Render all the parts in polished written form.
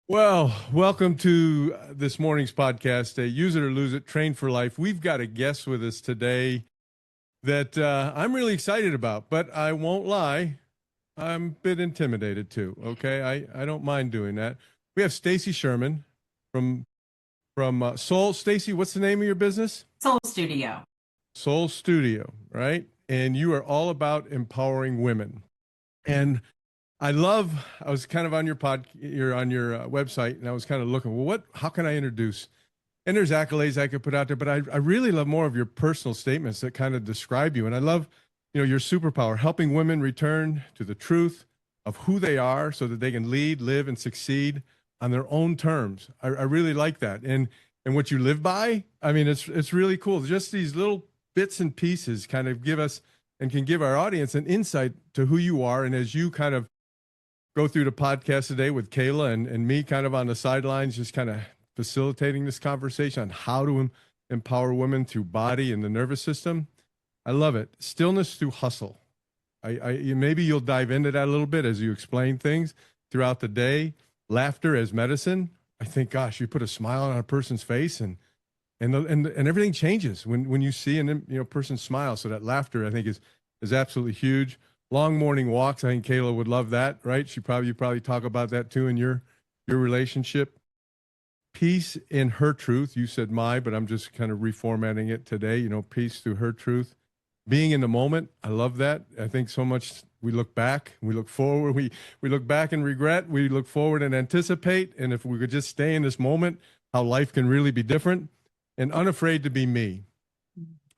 Well, welcome to this morning's podcast, Use It or Lose It, Train for Life. We've got a guest with us today that I'm really excited about, but I won't lie, I'm a bit intimidated too, okay? I don't mind doing that. We have Stacey Sherman from Soul. Stacey, what's the name of your business? Soul Studio. Soul Studio, right? And you are all about empowering women. And I was kind of on you're on your website, and I was kind of looking, well, how can I introduce? And there's accolades I could put out there, but I really love more of your personal statements that kind of describe you. And I love, your superpower, helping women return to the truth of who they are so that they can lead, live, and succeed on their own terms. I really like that. And what you live by, I mean, it's really cool. Just these little bits and pieces kind of give us and can give our audience an insight to who you are. And as you kind of go through the podcast today with Kayla and me kind of on the sidelines, just kind of facilitating this conversation on how to empower women through body and the nervous system. I love it. Stillness through hustle. Maybe you'll dive into that a little bit as you explain things throughout the day. Laughter as medicine. I think, gosh, you put a smile on a person's face and everything changes when you see an person smile. So that laughter, I think, is absolutely huge. Long morning walks. I think Kayla would love that, right? You probably talk about that too in your relationship. Peace in her truth. You said my, but I'm just kind of reformatting it today. Peace through her truth. Being in the moment. I love that. I think so much we look back, we look forward, we look back and regret, we look forward and anticipate. And if we could just stay in this moment, how life can really be different. And unafraid to be me.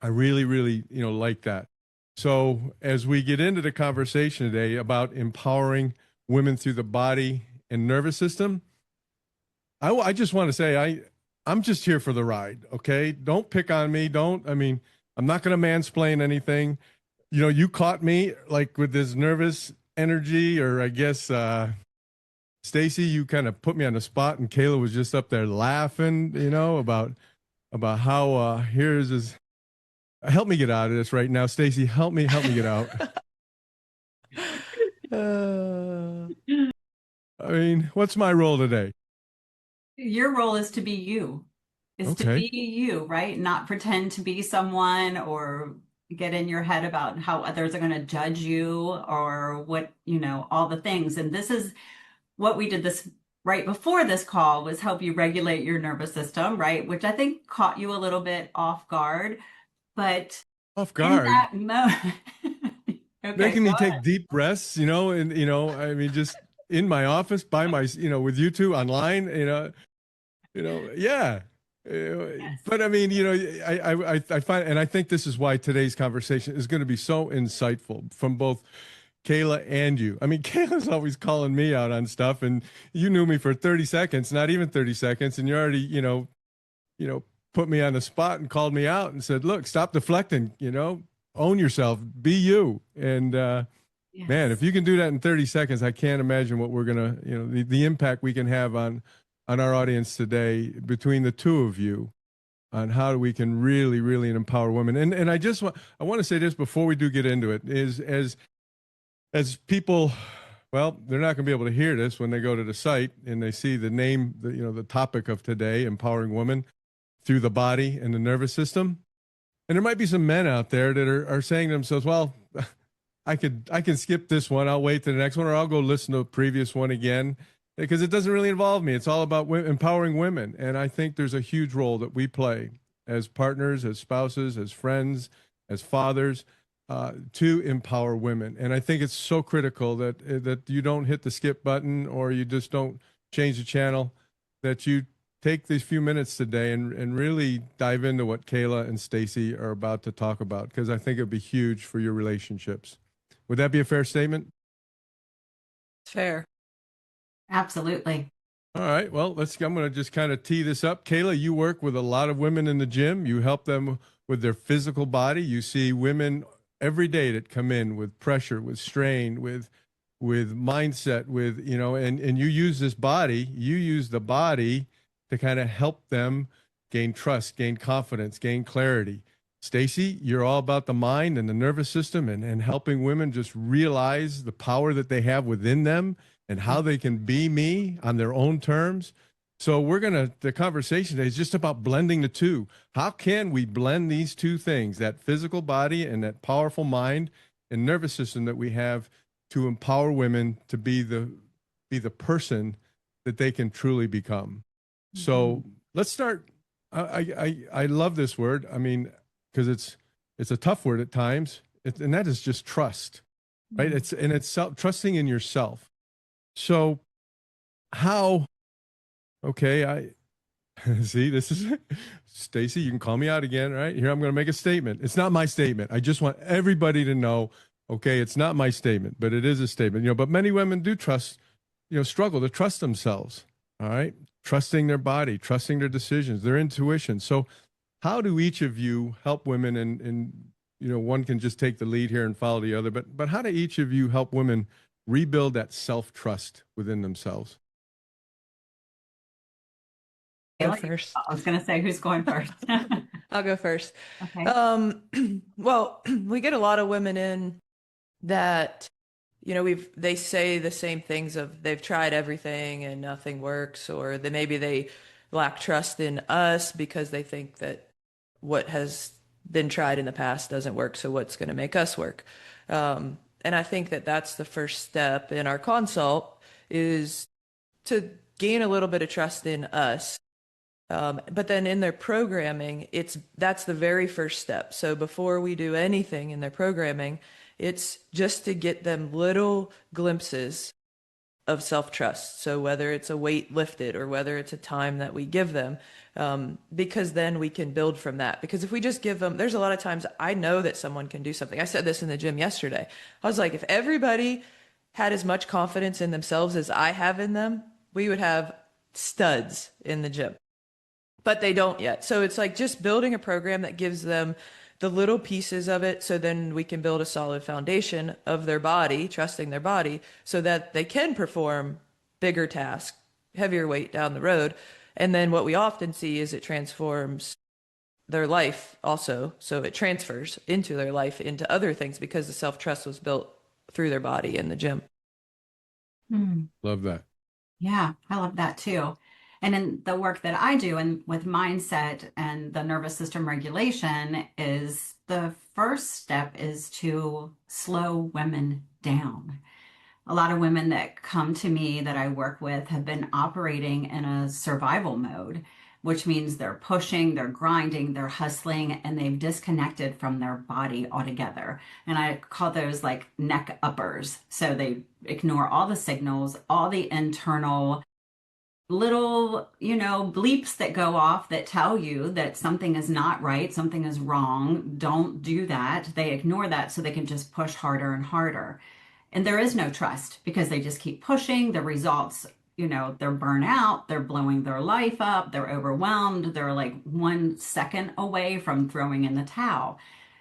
I really, really, like that. So as we get into the conversation today about empowering women through the body and nervous system, I just want to say I'm just here for the ride, okay? Don't pick on me. I'm not going to mansplain anything. You caught me like with this nervous energy, or I guess Stacey, you kind of put me on the spot, and Kayla was just up there laughing, about how here's his. Help me get out of this right now, Stacey. Help me get out. I mean, what's my role today? Your role is to be you, Okay. right? Not pretend to be someone or get in your head about how others are going to judge you or what, all the things. And this is what we did this right before this call was help you regulate your nervous system, right? Which I think caught you a little bit off guard, but Off in guard. that moment, okay, Making go me ahead. take deep breaths, and I mean, just in my office by my, with you two online, yeah. Yes. But I mean, I find, and I think this is why today's conversation is going to be so insightful from both Kayla and you. I mean, Kayla's always calling me out on stuff, and you knew me for 30 seconds, not even 30 seconds, and you already, put me on the spot and called me out and said, "Look, stop deflecting, own yourself, be you." And man, if Yes. you can do that in 30 seconds, I can't imagine what we're gonna, the impact we can have on our audience today between the two of you on how we can really, really empower women. And I want to say this before we do get into it is as people, well, they're not going to be able to hear this when they go to the site and they see the name, the topic of today, empowering women through the body and the nervous system. And there might be some men out there that are saying to themselves, well, I can skip this one. I'll wait to the next one, or I'll go listen to the previous one again because it doesn't really involve me. It's all about empowering women. And I think there's a huge role that we play as partners, as spouses, as friends, as fathers, to empower women. And I think it's so critical that you don't hit the skip button or you just don't change the channel, that you take these few minutes today and really dive into what Kayla and Stacey are about to talk about, because I think it'd be huge for your relationships. Would that be a fair statement? Fair. Absolutely. All right. Well, I'm going to just kind of tee this up. Kayla, you work with a lot of women in the gym. You help them with their physical body. You see women every day that come in with pressure, with strain, with mindset, with, and you use you use the body to kind of help them gain trust, gain confidence, gain clarity. Stacey, you're all about the mind and the nervous system and helping women just realize the power that they have within them and how they can be me on their own terms. So the conversation today is just about blending the two. How can we blend these two things, that physical body and that powerful mind and nervous system that we have, to empower women to be the person that they can truly become? So let's start. I love this word. I mean, because it's a tough word at times, and that is just trust, right? It's trusting in yourself. So how? Okay, I see. This is Stacey. You can call me out again, right? Here, I'm going to make a statement. It's not my statement. I just want everybody to know. Okay, it's not my statement, but it is a statement. But many women do trust. Struggle to trust themselves. All right, trusting their body, trusting their decisions, their intuition. So how do each of you help women, and one can just take the lead here and follow the other, but how do each of you help women rebuild that self-trust within themselves? Go first. I was going to say, who's going first? I'll go first. Okay. Well, we get a lot of women in that, they say the same things of they've tried everything and nothing works, or maybe they lack trust in us because they think that what has been tried in the past doesn't work, so what's going to make us work? And I think that that's the first step in our consult, is to gain a little bit of trust in us. But then in their programming, that's the very first step. So before we do anything in their programming, it's just to get them little glimpses of self-trust. So whether it's a weight lifted or whether it's a time that we give them, because then we can build from that. Because if we just give them, there's a lot of times I know that someone can do something. I said this in the gym yesterday. I was like, if everybody had as much confidence in themselves as I have in them, we would have studs in the gym. But they don't yet. So it's like just building a program that gives them the little pieces of it, so then we can build a solid foundation of their body, trusting their body, so that they can perform bigger tasks, heavier weight down the road. And then what we often see is it transforms their life also. So it transfers into their life, into other things, because the self-trust was built through their body in the gym. Love that. Yeah, I love that too. And in the work that I do and with mindset and the nervous system regulation, is the first step is to slow women down. A lot of women that come to me that I work with have been operating in a survival mode, which means they're pushing, they're grinding, they're hustling, and they've disconnected from their body altogether. And I call those like neck uppers. So they ignore all the signals, all the internal little, bleeps that go off that tell you that something is not right, something is wrong. Don't do that. They ignore that so they can just push harder and harder. And there is no trust because they just keep pushing. The results, they're burnt out, they're blowing their life up, they're overwhelmed, they're like 1 second away from throwing in the towel.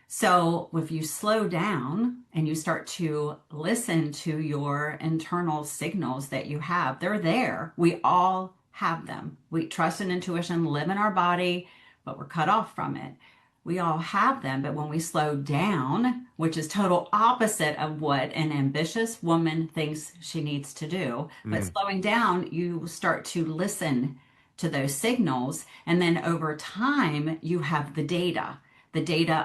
So if you slow down and you start to listen to your internal signals that you have, they're there. We all have them. We trust and intuition live in our body, but we're cut off from it. We all have them, but when we slow down, which is total opposite of what an ambitious woman thinks she needs to do, but slowing down, you start to listen to those signals, and then over time, you have the data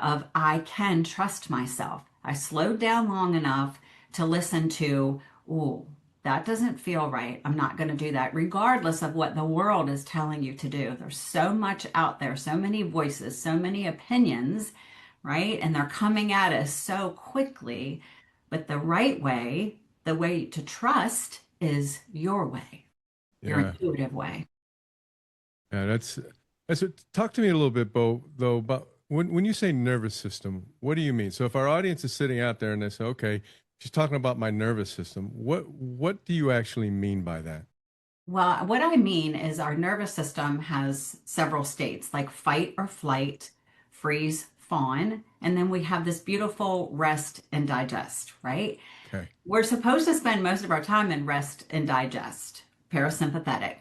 of I can trust myself. I slowed down long enough to listen to, oh, that doesn't feel right. I'm not going to do that, regardless of what the world is telling you to do. There's so much out there, so many voices, so many opinions, right? And they're coming at us so quickly. But the right way, the way to trust is your way, your Yeah. intuitive way. Yeah, that's talk to me a little bit, Bo, though, about when you say nervous system, what do you mean? So if our audience is sitting out there and they say, okay, she's talking about my nervous system, what do you actually mean by that? Well, what I mean is our nervous system has several states like fight or flight, freeze, fawn, and then we have this beautiful rest and digest, right? Okay. We're supposed to spend most of our time in rest and digest, parasympathetic.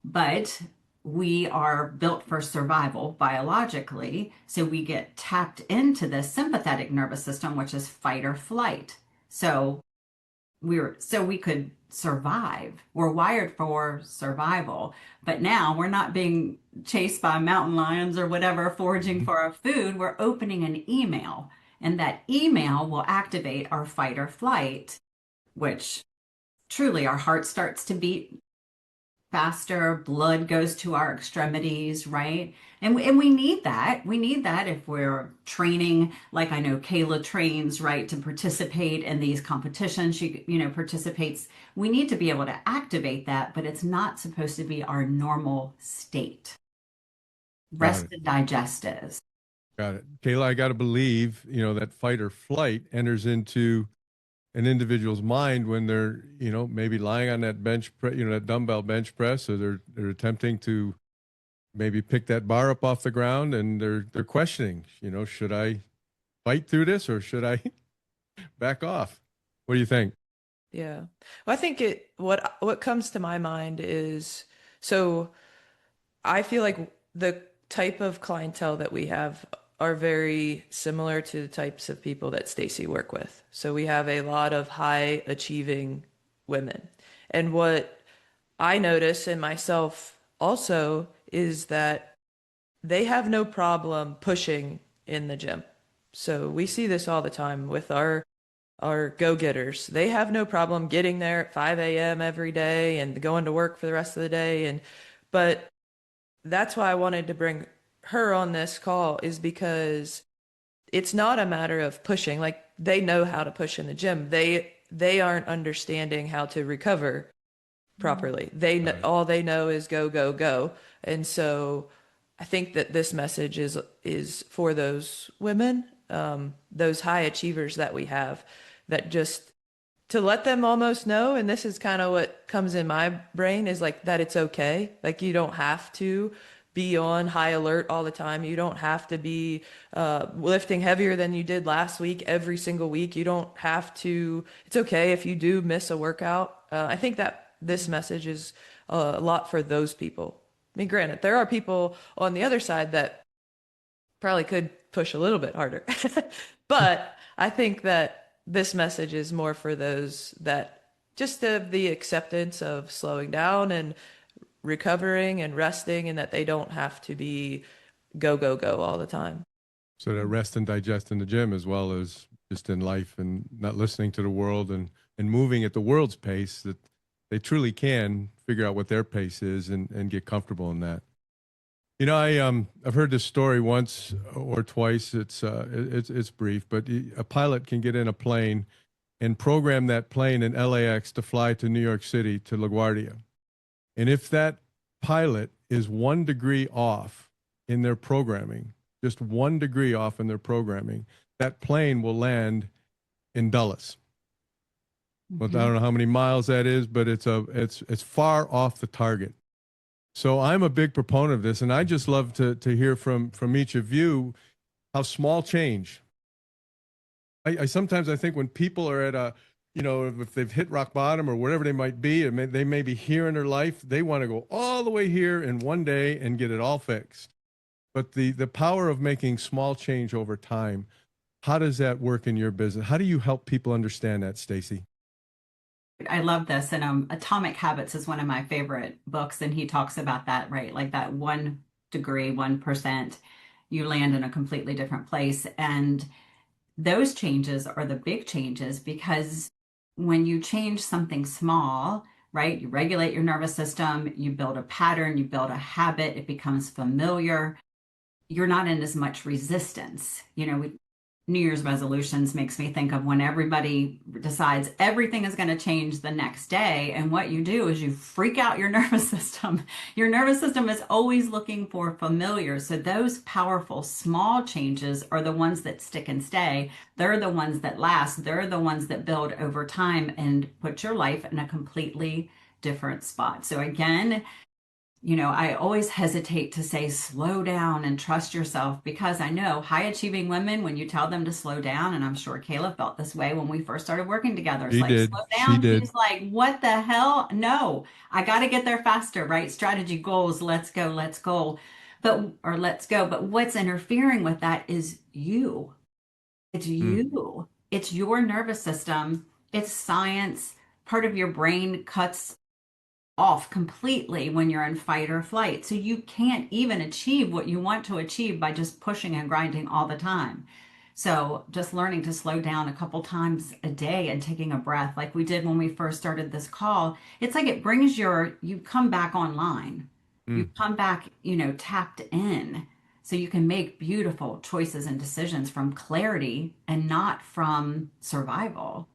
But we are built for survival biologically. So we get tapped into the sympathetic nervous system, which is fight or flight. So we could survive. We're wired for survival. But now we're not being chased by mountain lions or whatever, foraging for our food. We're opening an email, and that email will activate our fight or flight, which truly our heart starts to beat faster, blood goes to our extremities, right? And we need that. We need that if we're training, like I know Kayla trains, right, to participate in these competitions. She, participates. We need to be able to activate that, but it's not supposed to be our normal state. Got Rest it. and digest is. Got it. Kayla, I got to believe, that fight or flight enters into an individual's mind when they're, maybe lying on that that dumbbell bench press, or they're attempting to maybe pick that bar up off the ground, and they're questioning, should I fight through this or should I back off? What do you think? Yeah. Well, I think what comes to my mind is, so I feel like the type of clientele that we have are very similar to the types of people that Stacey work with. So we have a lot of high achieving women. And what I notice in myself also is that they have no problem pushing in the gym. So we see this all the time with our go-getters. They have no problem getting there at 5 a.m. every day and going to work for the rest of the day. But that's why I wanted to bring her on this call, is because it's not a matter of pushing. Like, they know how to push in the gym. They aren't understanding how to recover properly. Got it. All they know is go, go, go. And so I think that this message is for those women, those high achievers that we have, that just to let them almost know, and this is kind of what comes in my brain, is like that it's okay. Like, you don't have to be on high alert all the time. You don't have to be lifting heavier than you did last week every single week. You don't have to. It's okay if you do miss a workout. I think that this message is a lot for those people. I mean, granted, there are people on the other side that probably could push a little bit harder. But I think that this message is more for those that just have the acceptance of slowing down and recovering and resting, and that they don't have to be go, go, go all the time. So that rest and digest in the gym as well as just in life, and not listening to the world, and moving at the world's pace, that they truly can figure out what their pace is, and get comfortable in that. I've heard this story once or twice. It's brief, but a pilot can get in a plane and program that plane in LAX to fly to New York City to LaGuardia. And if that pilot is 1 degree off in their programming, just 1 degree off in their programming, that plane will land in Dulles. Well, I don't know how many miles that is, but it's far off the target. So I'm a big proponent of this, and I just love to hear from each of you how small change. I sometimes I think when people are at if they've hit rock bottom or whatever they might be, and they may be here in their life, they want to go all the way here in one day and get it all fixed. But the power of making small change over time, how does that work in your business? How do you help people understand that, Stacey? I love this. And Atomic Habits is one of my favorite books. And he talks about that, right? Like that 1 degree, 1%, you land in a completely different place. And those changes are the big changes, because when you change something small, right, you regulate your nervous system, you build a pattern, you build a habit, it becomes familiar. You're not in as much resistance. New Year's resolutions makes me think of when everybody decides everything is going to change the next day. And what you do is you freak out your nervous system. Your nervous system is always looking for familiar. So those powerful small changes are the ones that stick and stay. They're the ones that last. They're the ones that build over time and put your life in a completely different spot. So again, I always hesitate to say slow down and trust yourself because I know high achieving women, when you tell them to slow down, and I'm sure Kayla felt this way when we first started working together, it's She like, did. slow She down. did. She's like, what the hell? No, I got to get there faster, right? Strategy, goals, let's go, let's go. Or let's go. But what's interfering with that is you. It's Mm, you. It's your nervous system. It's science. Part of your brain cuts off completely when you're in fight or flight. So you can't even achieve what you want to achieve by just pushing and grinding all the time. So just learning to slow down a couple times a day and taking a breath like we did when we first started this call, it's like it brings you come back online. You mm. come back, tapped in. So you can make beautiful choices and decisions from clarity and not from survival.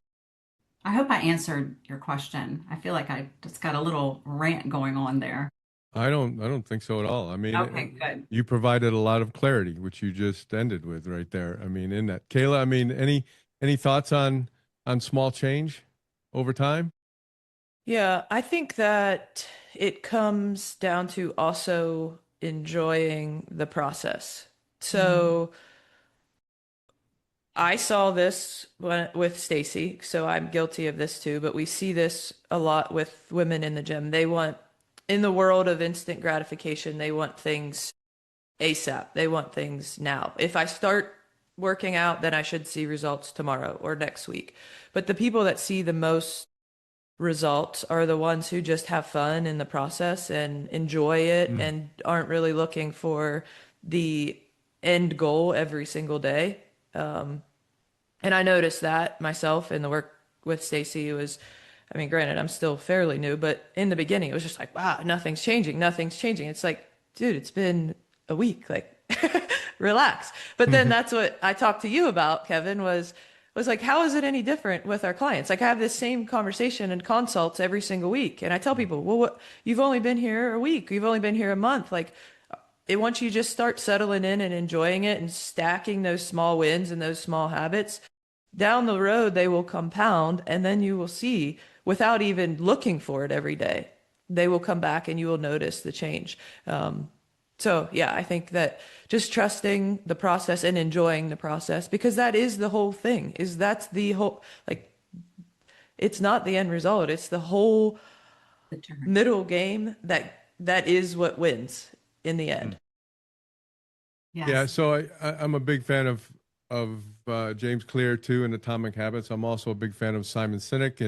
I hope I answered your question. I feel like I just got a little rant going on there. I don't think so at all. I mean, Okay, good. you provided a lot of clarity, which you just ended with right there. I mean, in that, Kayla, I mean, any thoughts on small change over time? Yeah, I think that it comes down to also enjoying the process. Mm, So I saw this with Stacey, so I'm guilty of this too, but we see this a lot with women in the gym. In the world of instant gratification, they want things ASAP. They want things now. If I start working out, then I should see results tomorrow or next week. But the people that see the most results are the ones who just have fun in the process and enjoy it Mm, and aren't really looking for the end goal every single day. And I noticed that myself in the work with Stacey. It was, I mean, granted, I'm still fairly new, but in the beginning, it was just like, wow, nothing's changing, nothing's changing. It's like, dude, it's been a week, like, relax. But then mm, that's what I talked to you about, Kevin, was like, how is it any different with our clients? Like, I have this same conversation and consults every single week, and I tell people, well, you've only been here a week, you've only been here a month, like. Once you just start settling in and enjoying it and stacking those small wins and those small habits, down the road they will compound and then you will see without even looking for it every day they will come back and you will notice the change. So yeah, I think that just trusting the process and enjoying the process, because that is the whole thing, is that's the whole, like, it's not the end result, it's the whole the turn. middle game that is what wins in the mm. end. Yeah, Yes. so I'm a big fan of James Clear too and Atomic Habits. I'm also a big fan of Simon Sinek,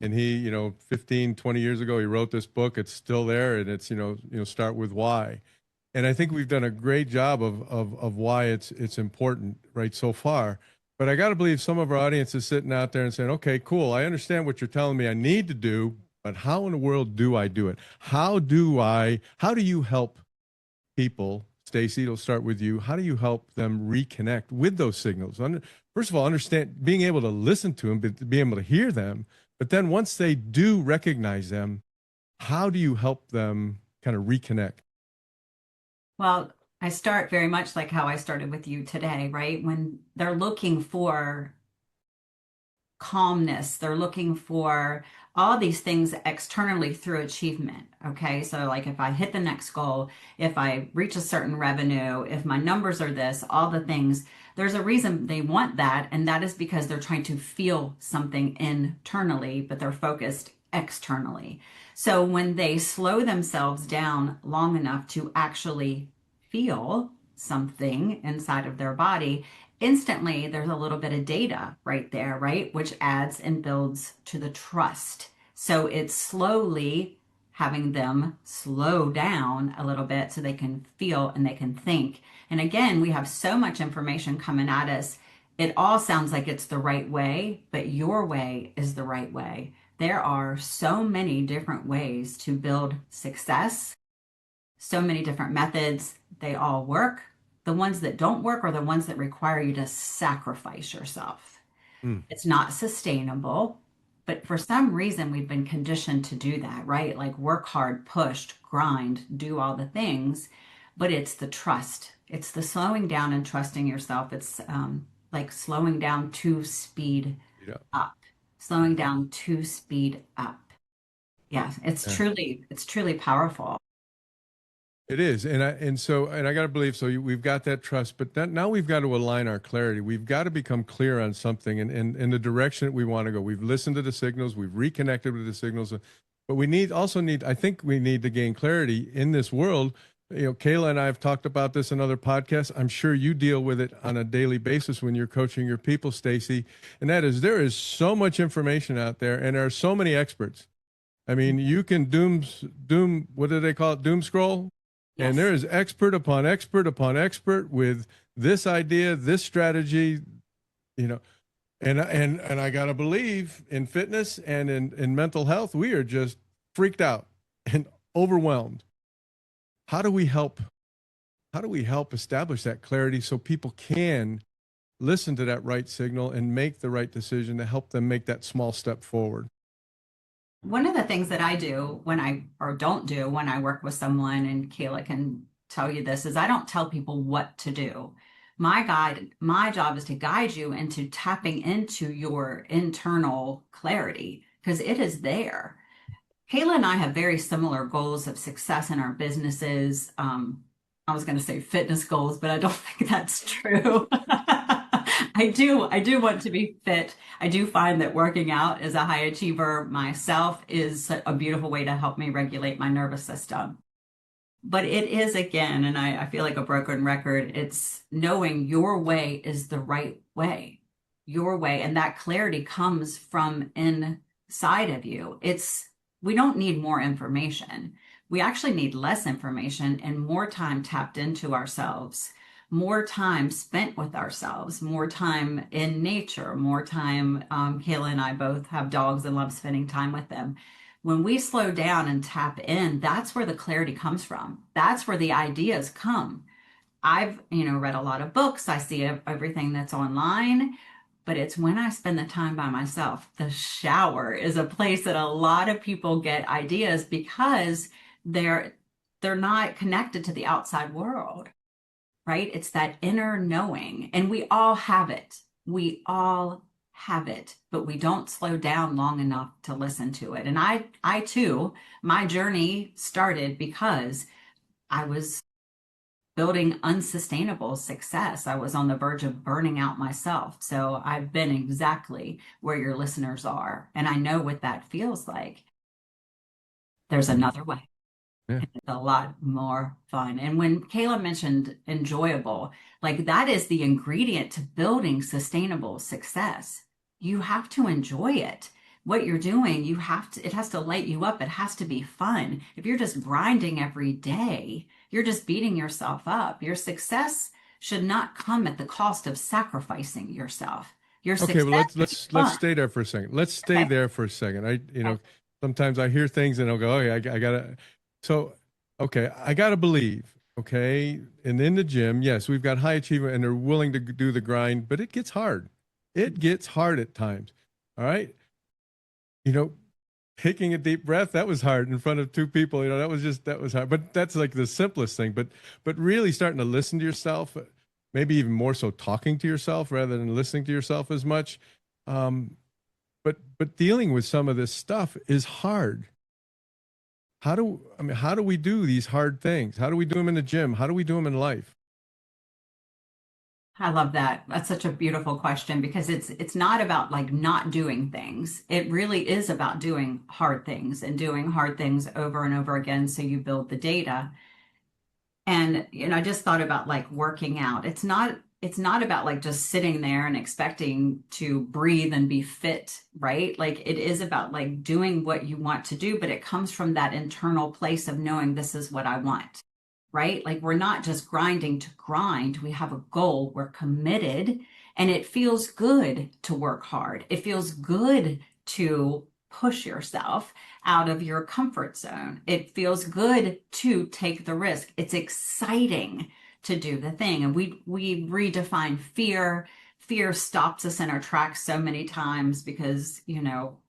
and he, 15, 20 years ago he wrote this book. It's still there, and it's start with why. And I think we've done a great job of why it's important right so far. But I got to believe some of our audience is sitting out there and saying, "Okay, cool. I understand what you're telling me I need to do, but how in the world do I do it? How do you help people, Stacey, it'll start with you. How do you help them reconnect with those signals? First of all, understand being able to listen to them, but being able to hear them. But then once they do recognize them, how do you help them kind of reconnect? Well, I start very much like how I started with you today, right? When they're looking for calmness. They're looking for all these things externally through achievement. Okay. So, like if I hit the next goal, if I reach a certain revenue, if my numbers are this, all the things, there's a reason they want that. And that is because they're trying to feel something internally, but they're focused externally. So, when they slow themselves down long enough to actually feel something inside of their body, instantly there's a little bit of data right there, right? Which adds and builds to the trust. So it's slowly having them slow down a little bit so they can feel and they can think. And again, we have so much information coming at us. It all sounds like it's the right way, but your way is the right way. There are so many different ways to build success, so many different methods. They all work. The ones that don't work are the ones that require you to sacrifice yourself. Mm, It's not sustainable, but for some reason we've been conditioned to do that, right? Like work hard, pushed, grind, do all the things, but it's the trust. It's the slowing down and trusting yourself. It's like slowing down to speed yeah. up, slowing Mhm. down to speed up. Yeah, Yeah. it's truly powerful. It is, and I got to believe so. We've got that trust, but now we've got to align our clarity. We've got to become clear on something and the direction that we want to go. We've listened to the signals, we've reconnected with the signals, but we need. I think we need to gain clarity in this world. You know, Kayla and I have talked about this in other podcasts. I'm sure you deal with it on a daily basis when you're coaching your people, Stacey. And that is, there is so much information out there, and there are so many experts. I mean, you can doom. What do they call it? Doom scroll. And Yes. there is expert upon expert upon expert with this idea, this strategy, you know, and I gotta believe in fitness and in mental health, we are just freaked out and overwhelmed. How do we help? How do we help establish that clarity so people can listen to that right signal and make the right decision to help them make that small step forward? One of the things that I do when I, or don't do when I work with someone, and Kayla can tell you this, is I don't tell people what to do. My job is to guide you into tapping into your internal clarity because it is there. Kayla and I have very similar goals of success in our businesses. I was going to say fitness goals, but I don't think that's true. I do want to be fit. I do find that working out as a high achiever myself is a beautiful way to help me regulate my nervous system. But it is again, and I feel like a broken record, it's knowing your way is the right way, your way. And that clarity comes from inside of you. We don't need more information. We actually need less information and more time tapped into ourselves, more time spent with ourselves, more time in nature, more time. Kayla and I both have dogs and love spending time with them. When we slow down and tap in, that's where the clarity comes from. That's where the ideas come. I've, read a lot of books. I see everything that's online, but it's when I spend the time by myself. The shower is a place that a lot of people get ideas because they're they're not connected to the outside world, right? It's that inner knowing, and we all have it. We all have it, but we don't slow down long enough to listen to it. And I too, my journey started because I was building unsustainable success. I was on the verge of burning out myself. So I've been exactly where your listeners are, and I know what that feels like. There's another way. Yeah. It's a lot more fun. And when Kayla mentioned enjoyable, like that is the ingredient to building sustainable success. You have to enjoy it. What you're doing, it has to light you up. It has to be fun. If you're just grinding every day, you're just beating yourself up. Your success should not come at the cost of sacrificing yourself. Your Okay, well success should be let's fun. stay there for a second. Let's stay Okay. there for a second. Okay. Sometimes I hear things and I'll go, oh yeah, I gotta. So, okay, I gotta believe. Okay, and in the gym, yes, we've got high achievement and they're willing to do the grind, but it gets hard. It gets hard at times. All right, you know, taking a deep breath, that was hard in front of two people. That was hard. But that's like the simplest thing. But really starting to listen to yourself, maybe even more so talking to yourself rather than listening to yourself as much. Um, but dealing with some of this stuff is hard. How do we do these hard things? How do we do them in the gym? How do we do them in life? I love that. That's such a beautiful question because it's not about like not doing things. It really is about doing hard things and doing hard things over and over again so you build the data. And I just thought about like working out. It's not about like just sitting there and expecting to breathe and be fit, right? Like it is about like doing what you want to do, but it comes from that internal place of knowing this is what I want, right? Like we're not just grinding to grind. We have a goal, we're committed, and it feels good to work hard. It feels good to push yourself out of your comfort zone. It feels good to take the risk. It's exciting to do the thing. And we redefine fear. Fear stops us in our tracks so many times because,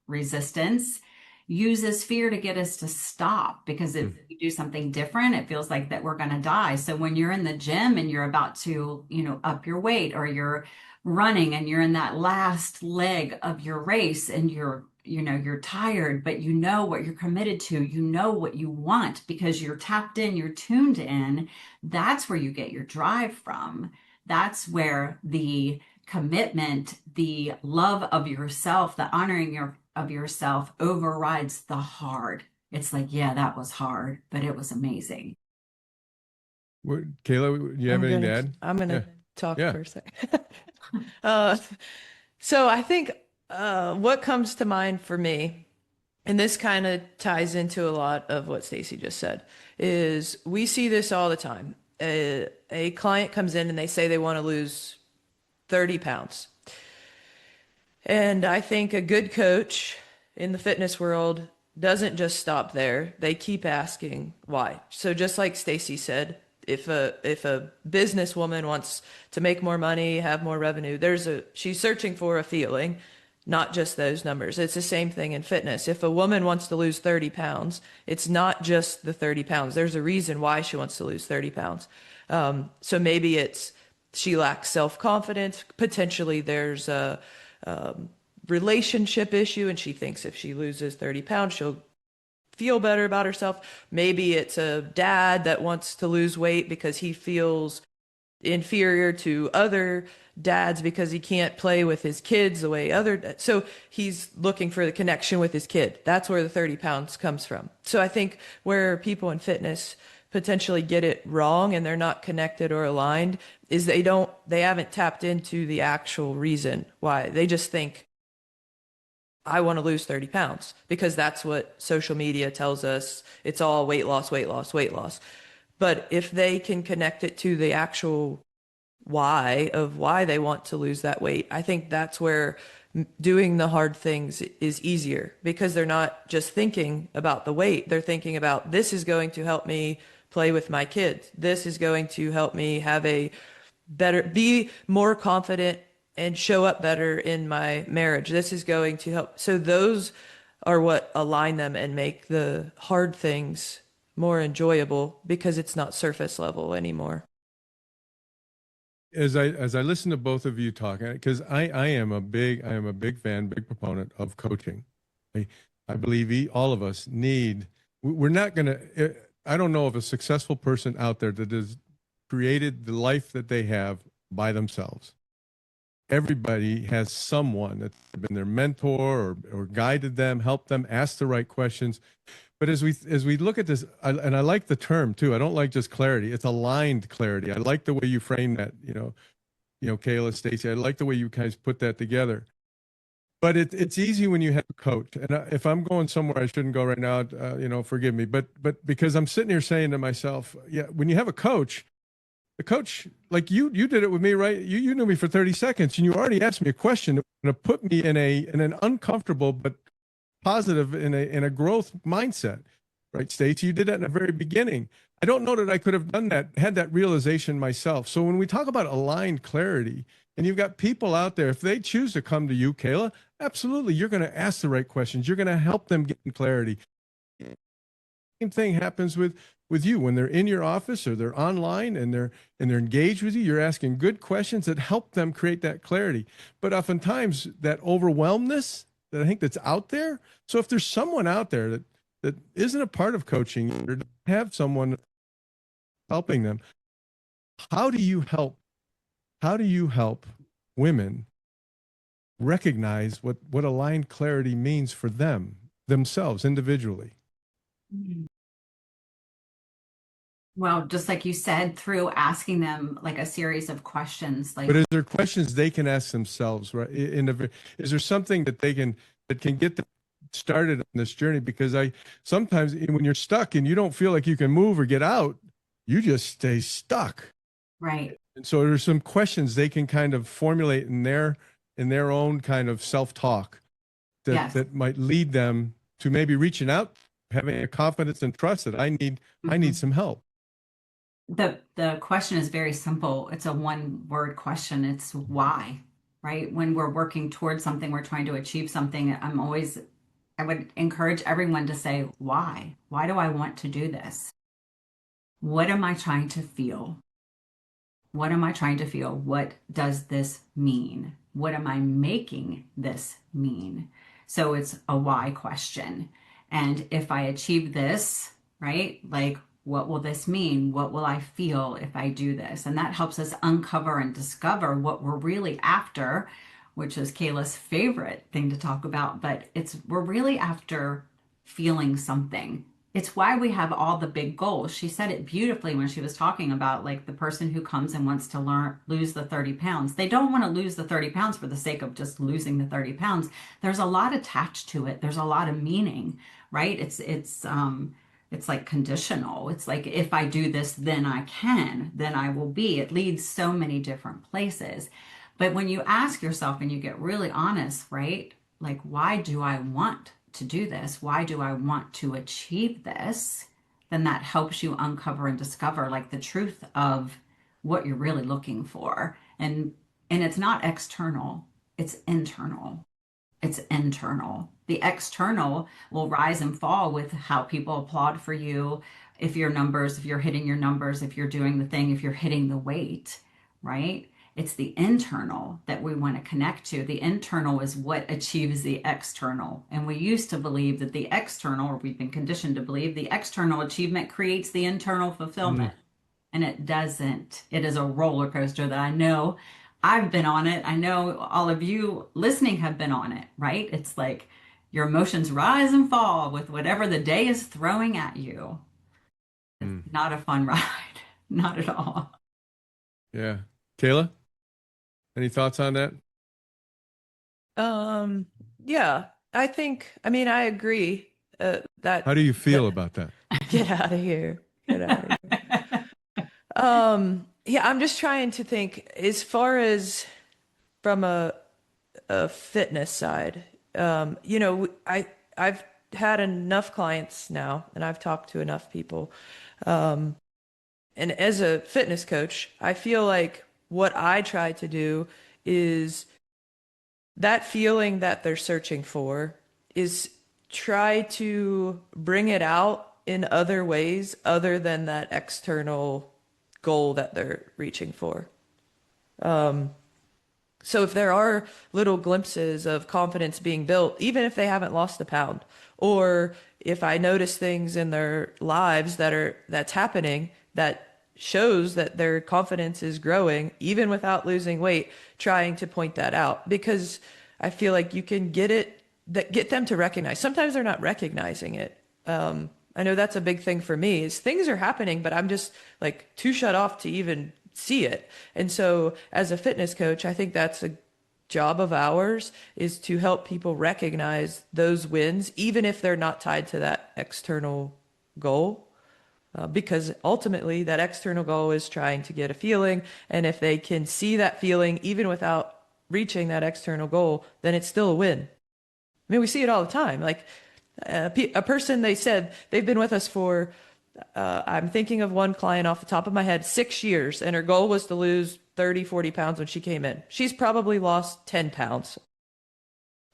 resistance uses fear to get us to stop because if we do something different, it feels like that we're going to die. So when you're in the gym and you're about to, up your weight, or you're running and you're in that last leg of your race and you're you're tired, but you know what you're committed to, you know what you want because you're tapped in, you're tuned in. That's where you get your drive from. That's where the commitment, the love of yourself, the honoring of yourself overrides the hard. It's like, yeah, that was hard, but it was amazing. Kayla, do you have anything to add? I'm Yeah. gonna talk Yeah. for a second. uh, so I think what comes to mind for me, and this kind of ties into a lot of what Stacey just said, is we see this all the time. A client comes in and they say they want to lose 30 pounds. And I think a good coach in the fitness world doesn't just stop there. They keep asking why. So just like Stacy said, if a businesswoman wants to make more money, have more revenue, she's searching for a feeling, not just those numbers. It's the same thing in fitness. If a woman wants to lose 30 pounds, it's not just the 30 pounds. There's a reason why she wants to lose 30 pounds. So maybe it's she lacks self-confidence. Potentially there's a relationship issue and she thinks if she loses 30 pounds, she'll feel better about herself. Maybe it's a dad that wants to lose weight because he feels inferior to other dads because he can't play with his kids the way so he's looking for the connection with his kid. That's where the 30 pounds comes from. So I think where people in fitness potentially get it wrong and they're not connected or aligned is they haven't tapped into the actual reason why. They just think, I want to lose 30 pounds because that's what social media tells us. It's all weight loss, weight loss, weight loss. But if they can connect it to the actual why of why they want to lose that weight, I think that's where doing the hard things is easier because they're not just thinking about the weight. They're thinking about this is going to help me play with my kids. This is going to help me be more confident and show up better in my marriage. This is going to help. So those are what align them and make the hard things more enjoyable because it's not surface level anymore. As I listen to both of you talking, because I am a big fan, big proponent of coaching. I believe all of us need. We're not going to. I don't know of a successful person out there that has created the life that they have by themselves. Everybody has someone that's been their mentor or guided them, helped them, asked the right questions. But as we look at this, and I like the term too. I don't like just clarity. It's aligned clarity. I like the way you frame that. Kayla, Stacey. I like the way you guys put that together. But it's easy when you have a coach. And if I'm going somewhere I shouldn't go right now, forgive me. But because I'm sitting here saying to myself, yeah, when you have a coach, the coach, like you did it with me, right? You knew me for 30 seconds, and you already asked me a question that to put me in an uncomfortable but positive in a growth mindset, right, Stacey? You did that in the very beginning. I don't know that I could have done that, had that realization myself. So when we talk about aligned clarity, and you've got people out there, if they choose to come to you, Kayla, absolutely, you're going to ask the right questions. You're going to help them get clarity. Same thing happens with you when they're in your office or they're online and they're engaged with you. You're asking good questions that help them create that clarity. But oftentimes that overwhelmness that I think that's out there. So if there's someone out there that isn't a part of coaching or have someone helping them, how do you help women recognize what aligned clarity means for themselves individually? Well, just like you said, through asking them like a series of questions, like, But is there questions they can ask themselves, right? Is there something that can get them started on this journey? Because sometimes when you're stuck and you don't feel like you can move or get out, you just stay stuck. right. And so there's some questions they can kind of formulate in their own kind of self-talk Yes. that might lead them to maybe reaching out, having a confidence and trust that I need some help. The question is very simple. It's a one word question. It's why, right? When we're working towards something, we're trying to achieve something. I would encourage everyone to say, why? Why do I want to do this? What am I trying to feel? What am I trying to feel? What does this mean? What am I making this mean? So it's a why question. And if I achieve this, right, like what will this mean? What will I feel if I do this? And that helps us uncover and discover what we're really after, which is Kayla's favorite thing to talk about. But we're really after feeling something. It's why we have all the big goals. She said it beautifully when she was talking about like the person who comes and wants to lose the 30 pounds. They don't want to lose the 30 pounds for the sake of just losing the 30 pounds. There's a lot attached to it. There's a lot of meaning, right? It's like conditional. It's like if I do this, then I can, then I will be. It leads so many different places. But when you ask yourself and you get really honest, right? Like, why do I want to do this? Why do I want to achieve this? Then that helps you uncover and discover like the truth of what you're really looking for. And it's not external, it's internal. It's internal. The external will rise and fall with how people applaud for you. If if you're hitting your numbers, if you're doing the thing, if you're hitting the weight, right? It's the internal that we want to connect to. The internal is what achieves the external. And we used to believe that the external, or we've been conditioned to believe, the external achievement creates the internal Mm. fulfillment. And it doesn't. It is a roller coaster that I know I've been on it. I know all of you listening have been on it, right? It's like your emotions rise and fall with whatever the day is throwing at you. It's Mm. not a fun ride, not at all. Yeah. Kayla, any thoughts on that? Um, yeah, I mean, I agree How that do you feel that about that? get out of here. Get out of here. Yeah, I'm just trying to think as far as from a fitness side. I've had enough clients now and I've talked to enough people. Um, and as a fitness coach, I feel like what I try to do is that feeling that they're searching for is try to bring it out in other ways other than that external goal that they're reaching for. So if there are little glimpses of confidence being built, even if they haven't lost a pound, or if I notice things in their lives that's happening that shows that their confidence is growing, even without losing weight, trying to point that out because I feel like you can get them to recognize. Sometimes they're not recognizing it. I know that's a big thing for me is things are happening, but I'm just like too shut off to even see it. And so as a fitness coach, I think that's a job of ours is to help people recognize those wins, even if they're not tied to that external goal. Because ultimately that external goal is trying to get a feeling. And if they can see that feeling, even without reaching that external goal, then it's still a win. I mean, we see it all the time. Like a person, they said they've been with us for, I'm thinking of one client off the top of my head, 6 years, and her goal was to lose 30, 40 pounds when she came in. She's probably lost 10 pounds.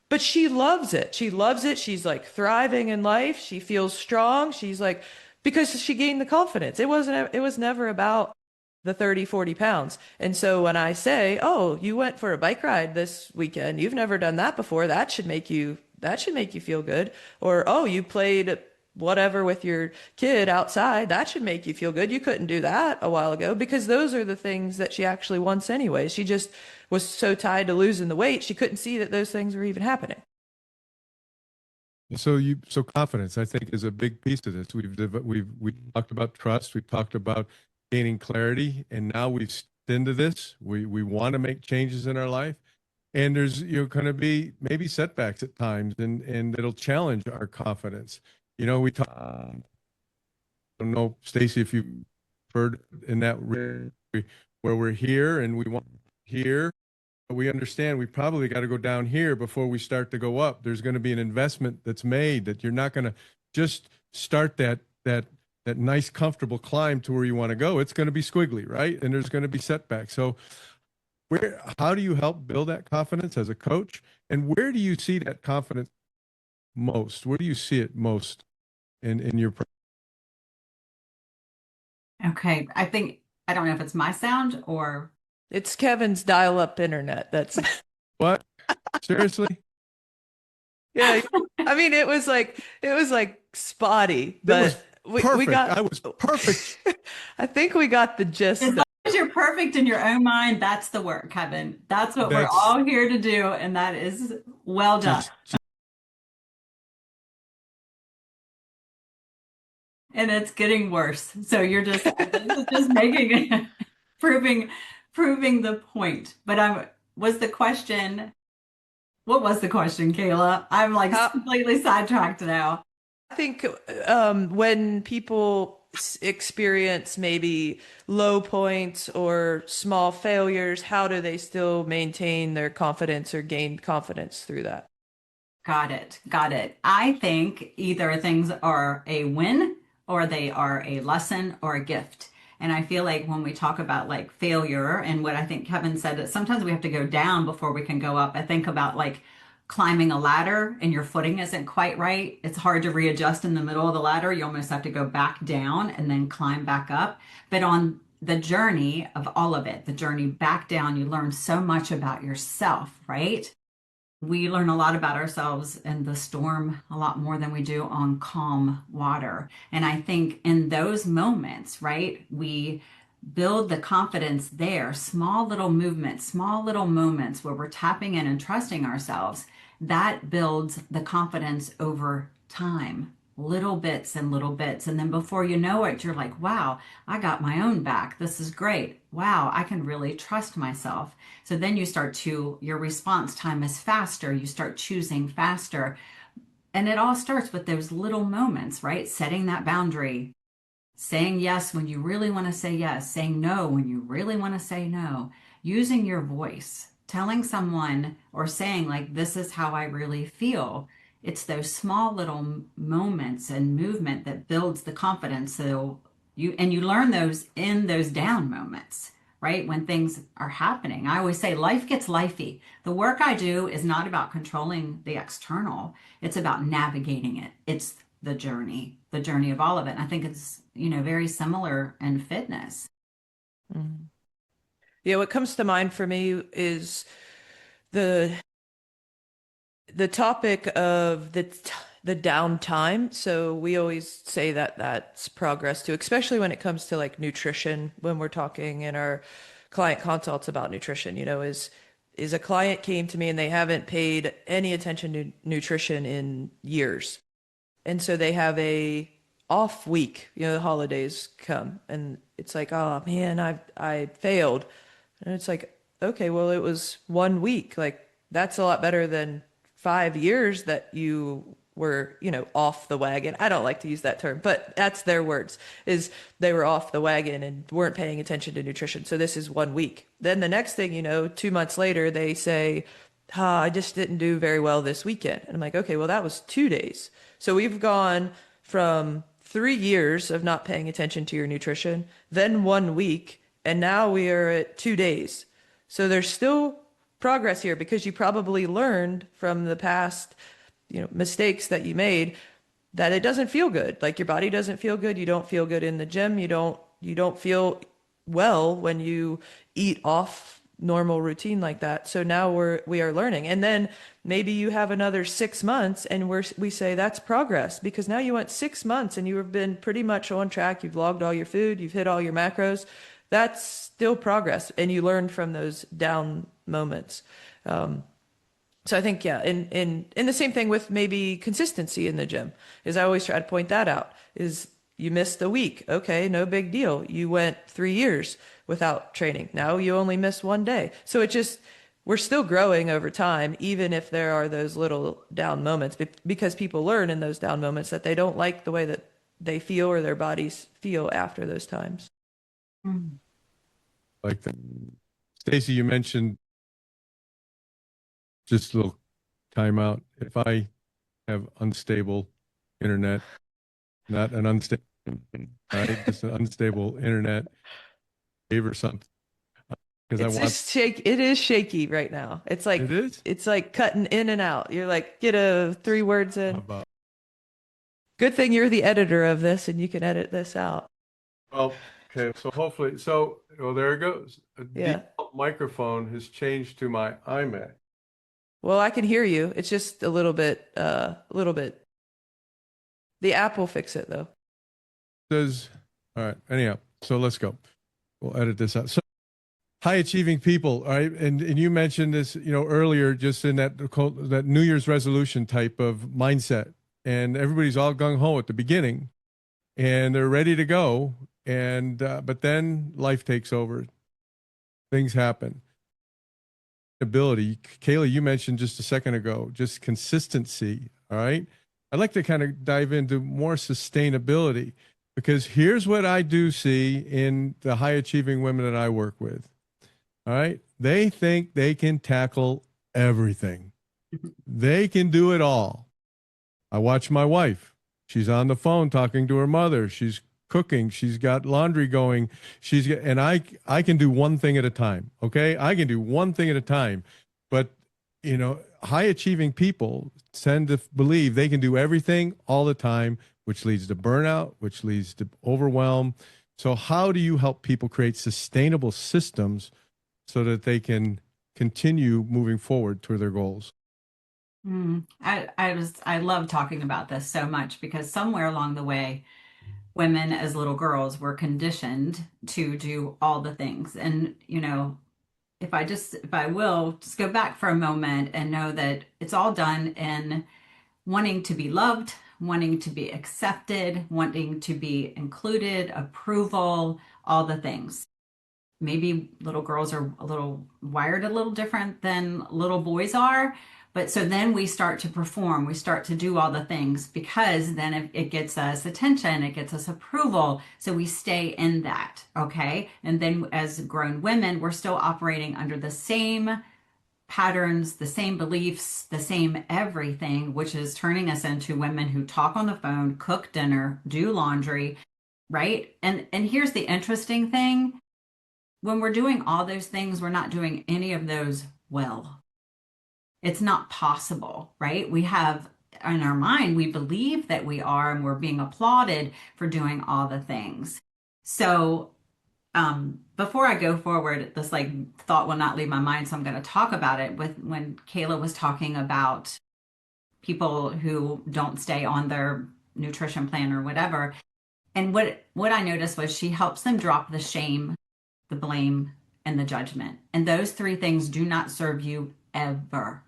But she loves it. She loves it. She's like thriving in life. She feels strong. She's like, because she gained the confidence. It was never about the 30, 40 pounds. And so when I say, oh, you went for a bike ride this weekend, you've never done that before, that should make you feel good. Or, oh, you played whatever with your kid outside, that should make you feel good. You couldn't do that a while ago because those are the things that she actually wants anyway. She just was so tied to losing the weight, she couldn't see that those things were even happening. So confidence, I think, is a big piece of this. We talked about trust, we've talked about gaining clarity, and now we've stepped into this. We want to make changes in our life, and there's going to be maybe setbacks at times, and it'll challenge our confidence. We talk. I don't know, Stacey, if you've heard in that where we're here and we want here. We understand we probably got to go down here before we start to go up. There's going to be an investment that's made that you're not going to just start that nice comfortable climb to where you want to go. It's going to be squiggly, right? And there's going to be setbacks. So how do you help build that confidence as a coach? And where do you see that confidence most? Where do you see it most in your Okay, I don't know if it's my sound or It's Kevin's dial-up internet. That's what? Seriously? Yeah. I mean, it was like spotty, It was but we perfect. got I was perfect. I think we got the As gist long of as you're perfect in your own mind, that's the work, Kevin. That's what we're That's all here to do, and that is well done. just And it's getting worse. So you're just just making it, proving proving the point. But I'm was the question, what was the question, Kayla? I'm like how completely sidetracked now. I think when people experience maybe low points or small failures, how do they still maintain their confidence or gain confidence through that? Got it. Got it. I think either things are a win or they are a lesson or a gift. And I feel like when we talk about like failure and what I think Kevin said, that sometimes we have to go down before we can go up. I think about like climbing a ladder and your footing isn't quite right. It's hard to readjust in the middle of the ladder. You almost have to go back down and then climb back up. But on the journey of all of it, the journey back down, you learn so much about yourself, right? We learn a lot about ourselves in the storm a lot more than we do on calm water. And I think in those moments, right, we build the confidence there, small little movements, small little moments where we're tapping in and trusting ourselves. That builds the confidence over time, little bits and little bits. And then before you know it, you're like, wow, I got my own back. This is great. Wow, I can really trust myself. So then you start to, your response time is faster. You start choosing faster. And it all starts with those little moments, right? Setting that boundary, saying yes when you really want to say yes, saying no when you really want to say no, using your voice, telling someone or saying, like, this is how I really feel. It's those small little moments and movement that builds the confidence. So you learn those in those down moments, right? When things are happening. I always say life gets lifey. The work I do is not about controlling the external, it's about navigating it. It's the journey of all of it. And I think it's, very similar in fitness. Mhm. Yeah, what comes to mind for me is the the topic of the downtime. So we always say that that's progress too, especially when it comes to like nutrition, when we're talking in our client consults about nutrition, is a client came to me and they haven't paid any attention to nutrition in years. And so they have a off week, the holidays come and it's like, oh man, I failed. And it's like, okay, well, it was 1 week. Like that's a lot better than 5 years that you were, off the wagon. I don't like to use that term, but that's their words, is they were off the wagon and weren't paying attention to nutrition. So this is 1 week. Then the next thing, 2 months later, they say, I just didn't do very well this weekend. And I'm like, okay, well, that was 2 days. So we've gone from 3 years of not paying attention to your nutrition, then 1 week, and now we are at 2 days. So there's still progress here because you probably learned from the past, mistakes that you made that it doesn't feel good. Like your body doesn't feel good. You don't feel good in the gym. You don't feel well when you eat off normal routine like that. So now we are learning. And then maybe you have another 6 months and we say that's progress because now you went 6 months and you have been pretty much on track. You've logged all your food, you've hit all your macros. That's still progress. And you learn from those down moments. So I think, yeah, in the same thing with maybe consistency in the gym, is I always try to point that out, is you missed a week. Okay, no big deal. You went 3 years without training. Now you only miss one day. So we're still growing over time, even if there are those little down moments, because people learn in those down moments that they don't like the way that they feel or their bodies feel after those times. Mm. like that. Stacey, you mentioned just a little timeout. If I have unstable internet, not an unstable, right? Just an unstable internet wave or something, because I It's want just shake. It is shaky right now. it is It's like cutting in and out. You're like, get a 3 words in. about Good thing you're the editor of this and you can edit this out. well, okay. So hopefully, well, there it goes. A Yeah. default microphone has changed to my iMac. Well, I can hear you. It's just a little bit, The app will fix it though. Does all right. Anyhow, so let's go. We'll edit this out. So high achieving people, all right, and you mentioned this, earlier, just in that New Year's resolution type of mindset, and everybody's all gung ho at the beginning, and they're ready to go, and but then life takes over, things happen. Ability, Kayla, you mentioned just a second ago, just consistency. All right, I'd like to kind of dive into more sustainability, because here's what I do see in the high achieving women that I work with. All right. They think they can tackle everything. They can do it all. I watch my wife. She's on the phone talking to her mother. She's cooking. She's got laundry going. And I can do one thing at a time. Okay. I can do one thing at a time. But, high achieving people tend to believe they can do everything all the time, which leads to burnout, which leads to overwhelm. So, how do you help people create sustainable systems so that they can continue moving forward toward their goals? I love talking about this so much because somewhere along the way, women as little girls were conditioned to do all the things. And, if I will just go back for a moment and know that it's all done in wanting to be loved, wanting to be accepted, wanting to be included, approval, all the things. Maybe little girls are a little wired a little different than little boys are. But so then we start to perform, we start to do all the things because then it gets us attention, it gets us approval. So we stay in that. Okay. And then as grown women, we're still operating under the same patterns, the same beliefs, the same everything, which is turning us into women who talk on the phone, cook dinner, do laundry, right? And here's the interesting thing. When we're doing all those things, we're not doing any of those well. It's not possible, right? We have in our mind, we believe that we are, and we're being applauded for doing all the things. So, before I go forward, this like thought will not leave my mind, so I'm going to talk about it. With when Kayla was talking about people who don't stay on their nutrition plan or whatever, and what I noticed was she helps them drop the shame, the blame, and the judgment. And those three things do not serve you ever,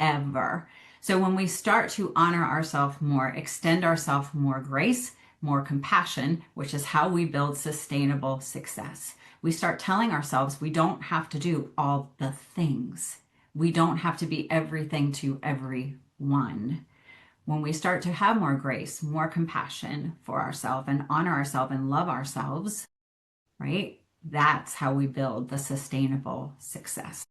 ever. So when we start to honor ourselves more, extend ourselves more grace, more compassion, which is how we build sustainable success, we start telling ourselves we don't have to do all the things. We don't have to be everything to everyone. When we start to have more grace, more compassion for ourselves and honor ourselves and love ourselves, right? That's how we build the sustainable success.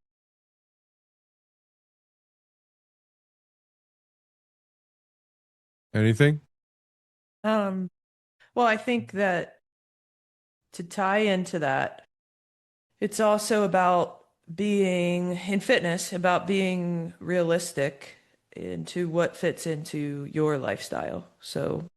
Anything? Well, I think that to tie into that, it's also about being in fitness, about being realistic into what fits into your lifestyle. So,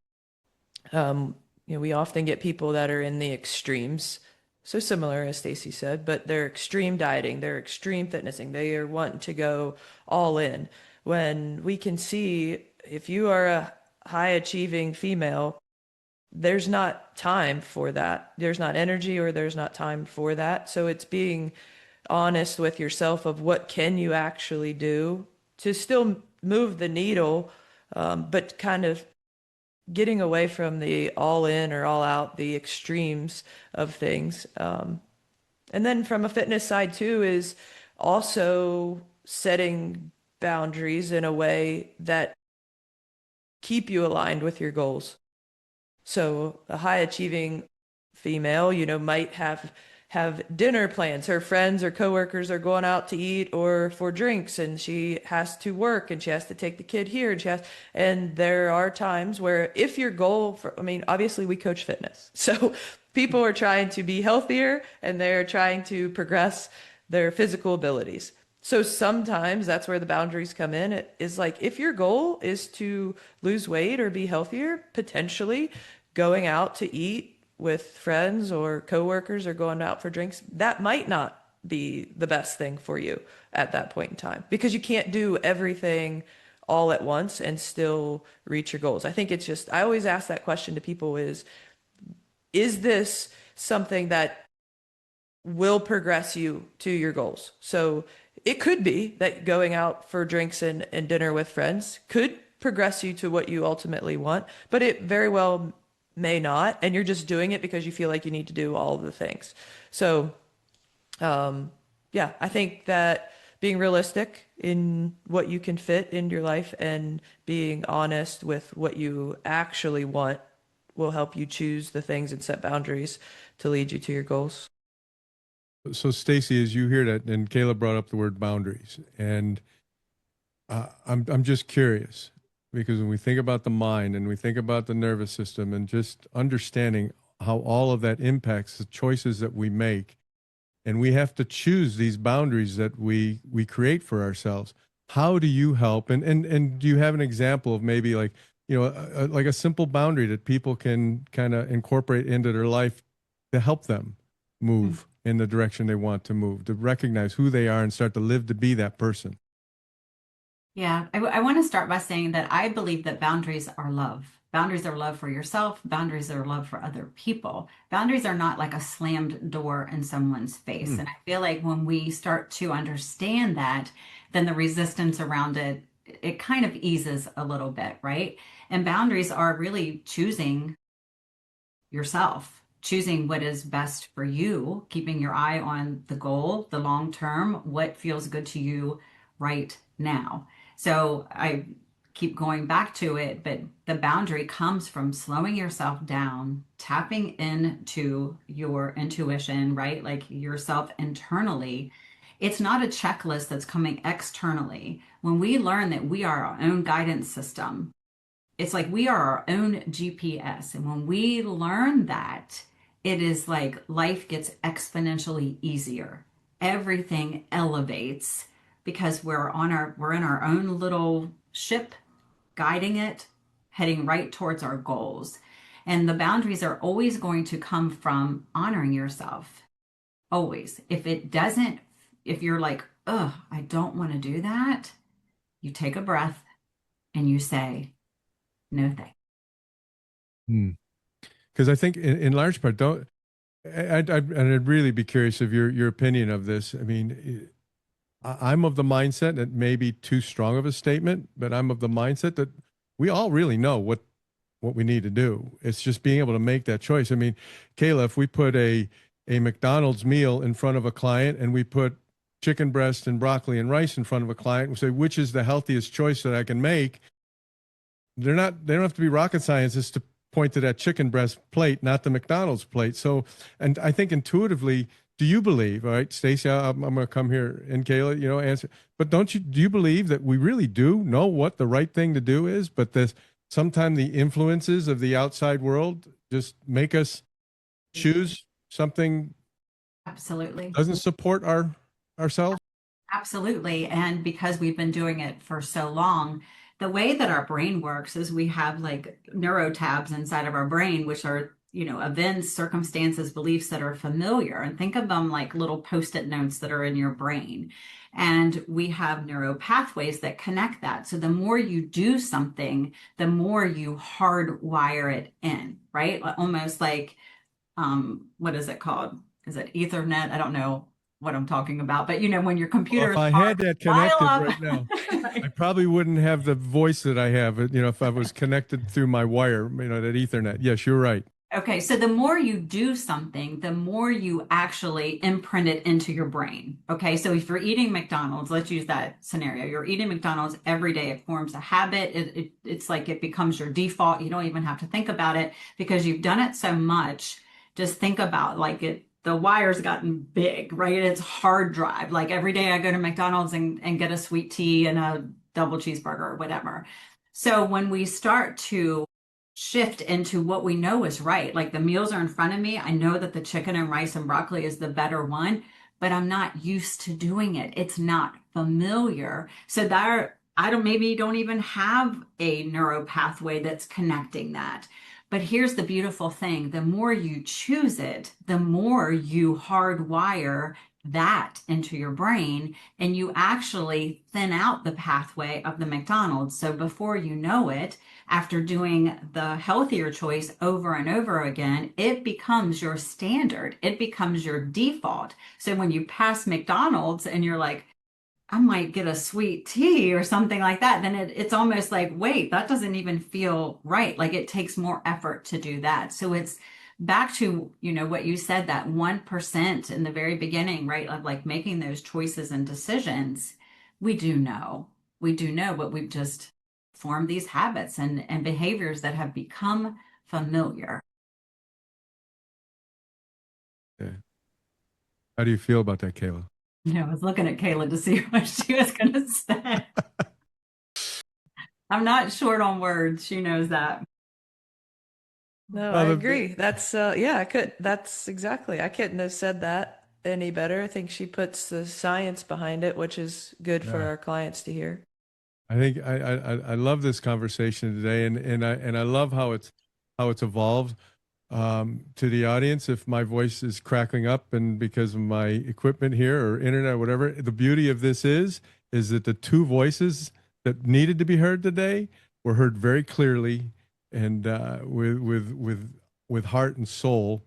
we often get people that are in the extremes. So similar as Stacey said, but they're extreme dieting, they're extreme fitnessing, they are wanting to go all in. When we can see if you are a high achieving female, there's not time for that. There's not energy or there's not time for that. So it's being honest with yourself of what can you actually do to still move the needle, but kind of getting away from the all in or all out, the extremes of things. And then from a fitness side too is also setting boundaries in a way that keep you aligned with your goals. So a high achieving female, might have dinner plans. Her friends or coworkers are going out to eat or for drinks, and she has to work and she has to take the kid here and there are times where if your goal obviously we coach fitness. So people are trying to be healthier and they're trying to progress their physical abilities. So sometimes that's where the boundaries come in. It is like if your goal is to lose weight or be healthier, potentially going out to eat with friends or coworkers or going out for drinks, that might not be the best thing for you at that point in time, because you can't do everything all at once and still reach your goals. I think it's just, I always ask that question to people is this something that will progress you to your goals? So it could be that going out for drinks and dinner with friends could progress you to what you ultimately want, but it very well may not. And you're just doing it because you feel like you need to do all of the things. So, yeah, I think that being realistic in what you can fit in your life and being honest with what you actually want will help you choose the things and set boundaries to lead you to your goals. So, Stacey, as you hear that, and Kayla brought up the word boundaries, and I'm just curious because when we think about the mind and we think about the nervous system and just understanding how all of that impacts the choices that we make, and we have to choose these boundaries that we create for ourselves. How do you help? And do you have an example of maybe like like a simple boundary that people can kind of incorporate into their life to help them move in the direction they want to move, to recognize who they are and start to live to be that person? Yeah, I want to start by saying that I believe that boundaries are love. Boundaries are love for yourself. Boundaries are love for other people. Boundaries are not like a slammed door in someone's face. Hmm. And I feel like when we start to understand that, then the resistance around it, it kind of eases a little bit, right? And boundaries are really choosing yourself, choosing what is best for you, keeping your eye on the goal, the long term, what feels good to you right now. So I keep going back to it, but the boundary comes from slowing yourself down, tapping into your intuition, right? Like yourself internally. It's not a checklist that's coming externally. When we learn that we are our own guidance system, it's like we are our own GPS. And when we learn that, it is like life gets exponentially easier. Everything elevates because we're in our own little ship, guiding it, heading right towards our goals. And the boundaries are always going to come from honoring yourself. Always. If it doesn't, if you're like, oh, I don't want to do that, you take a breath and you say, no thanks. Because I think in large part, don't and I'd really be curious of your opinion of this. I mean, I'm of the mindset that may be too strong of a statement, but I'm of the mindset that we all really know what we need to do. It's just being able to make that choice. I mean, Kayla, if we put a McDonald's meal in front of a client and we put chicken breast and broccoli and rice in front of a client, we say which is the healthiest choice that I can make. They don't have to be rocket scientists to point to that chicken breast plate, not the McDonald's plate. So, and I think intuitively, do you believe, all right, Stacey, I'm going to come here and Kayla, answer, but do you believe that we really do know what the right thing to do is, but sometimes the influences of the outside world just make us choose something Absolutely. doesn't support ourselves? Absolutely. And because we've been doing it for so long, the way that our brain works is we have like neurotabs inside of our brain, which are, events, circumstances, beliefs that are familiar. And think of them like little post-it notes that are in your brain. And we have neural pathways that connect that. So the more you do something, the more you hardwire it in, right? Almost like what is it called? Is it Ethernet? I don't know what I'm talking about, but when your Well, computer if is I hard had that dial connected up. right now, I probably wouldn't have the voice that I have, if I was connected through my wire, that Ethernet. Yes, you're right. Okay, so the more you do something, the more you actually imprint it into your brain. Okay, so if you're eating McDonald's, let's use that scenario. You're eating McDonald's every day. It forms a habit. It's like it becomes your default. You don't even have to think about it because you've done it so much. Just think about like the wire's gotten big, right? It's hard drive. Like every day I go to McDonald's and get a sweet tea and a double cheeseburger or whatever. So when we start to shift into what we know is right. Like the meals are in front of me. I know that the chicken and rice and broccoli is the better one, but I'm not used to doing it. It's not familiar. So there, I don't, maybe you don't even have a neuro pathway that's connecting that. But here's the beautiful thing. The more you choose it, the more you hardwire that into your brain, and you actually thin out the pathway of the McDonald's. So before you know it, after doing the healthier choice over and over again, it becomes your standard. It becomes your default. So when you pass McDonald's and you're like, I might get a sweet tea or something like that, then it's almost like, wait, that doesn't even feel right. Like it takes more effort to do that. So it's back to, what you said, that 1% in the very beginning, right? Of like making those choices and decisions. We do know, but we've just formed these habits and behaviors that have become familiar. Yeah. How do you feel about that, Kayla? I was looking at Kayla to see what she was going to say. I'm not short on words. She knows that. No, I Well, agree. That's exactly. I couldn't have said that any better. I think she puts the science behind it, which is good for yeah. our clients to hear. I think I love this conversation today, and I love how it's evolved. To the audience, if my voice is cracking up and because of my equipment here or internet or whatever, the beauty of this is that the two voices that needed to be heard today were heard very clearly and with heart and soul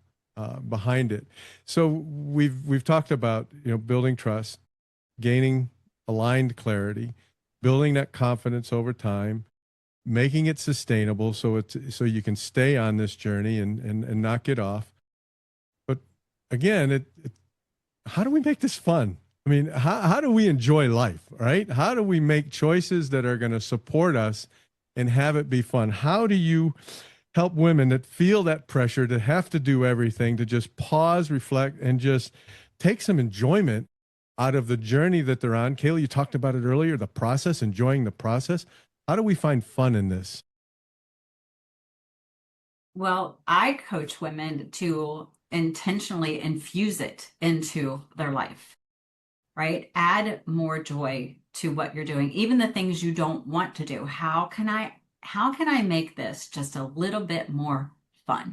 behind it. So we've talked about building trust, gaining aligned clarity, building that confidence over time, making it sustainable so you can stay on this journey and not get off. But again, how do we make this fun? I mean, how do we enjoy life, right? How do we make choices that are going to support us and have it be fun? How do you help women that feel that pressure to have to do everything, to just pause, reflect, and just take some enjoyment out of the journey that they're on? Kayla, you talked about it earlier, the process, enjoying the process. How do we find fun in this? Well, I coach women to intentionally infuse it into their life, right? Add more joy to what you're doing, even the things you don't want to do. How can I make this just a little bit more fun?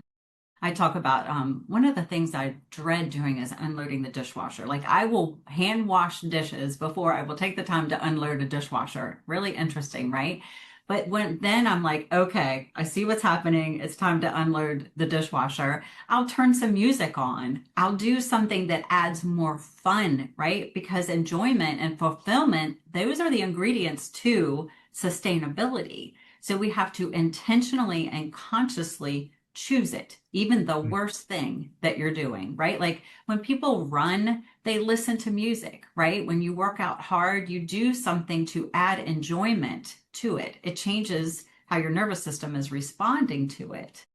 I talk about one of the things I dread doing is unloading the dishwasher. Like I will hand wash dishes before I will take the time to unload a dishwasher. Really interesting, right? But then I'm like, okay, I see what's happening. It's time to unload the dishwasher. I'll turn some music on. I'll do something that adds more fun, right? Because enjoyment and fulfillment, those are the ingredients to sustainability. So we have to intentionally and consciously choose it, even the worst thing that you're doing, right? Like when people run, they listen to music, right? When you work out hard, you do something to add enjoyment to it. It changes how your nervous system is responding to it,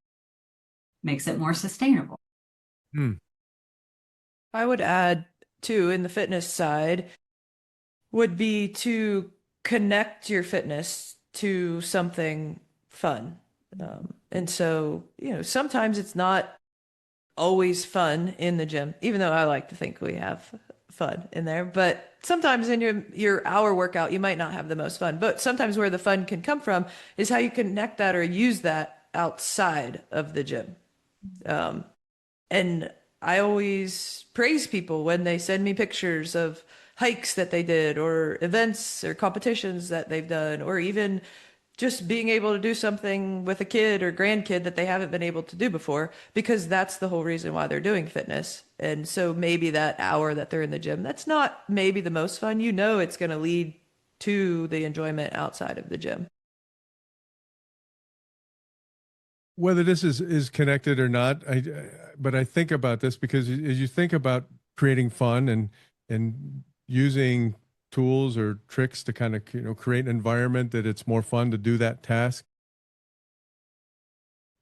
makes it more sustainable. Hmm. I would add too, in the fitness side, would be to connect your fitness to something fun. And so, sometimes it's not always fun in the gym, even though I like to think we have fun in there. But sometimes in your hour workout, you might not have the most fun. But sometimes where the fun can come from is how you connect that or use that outside of the gym. And I always praise people when they send me pictures of hikes that they did or events or competitions that they've done, or even just being able to do something with a kid or grandkid that they haven't been able to do before, because that's the whole reason why they're doing fitness. And so maybe that hour that they're in the gym, that's not maybe the most fun. It's going to lead to the enjoyment outside of the gym. Whether this is connected or not, but I think about this because as you think about creating fun and using tools or tricks to kind of create an environment that it's more fun to do that task.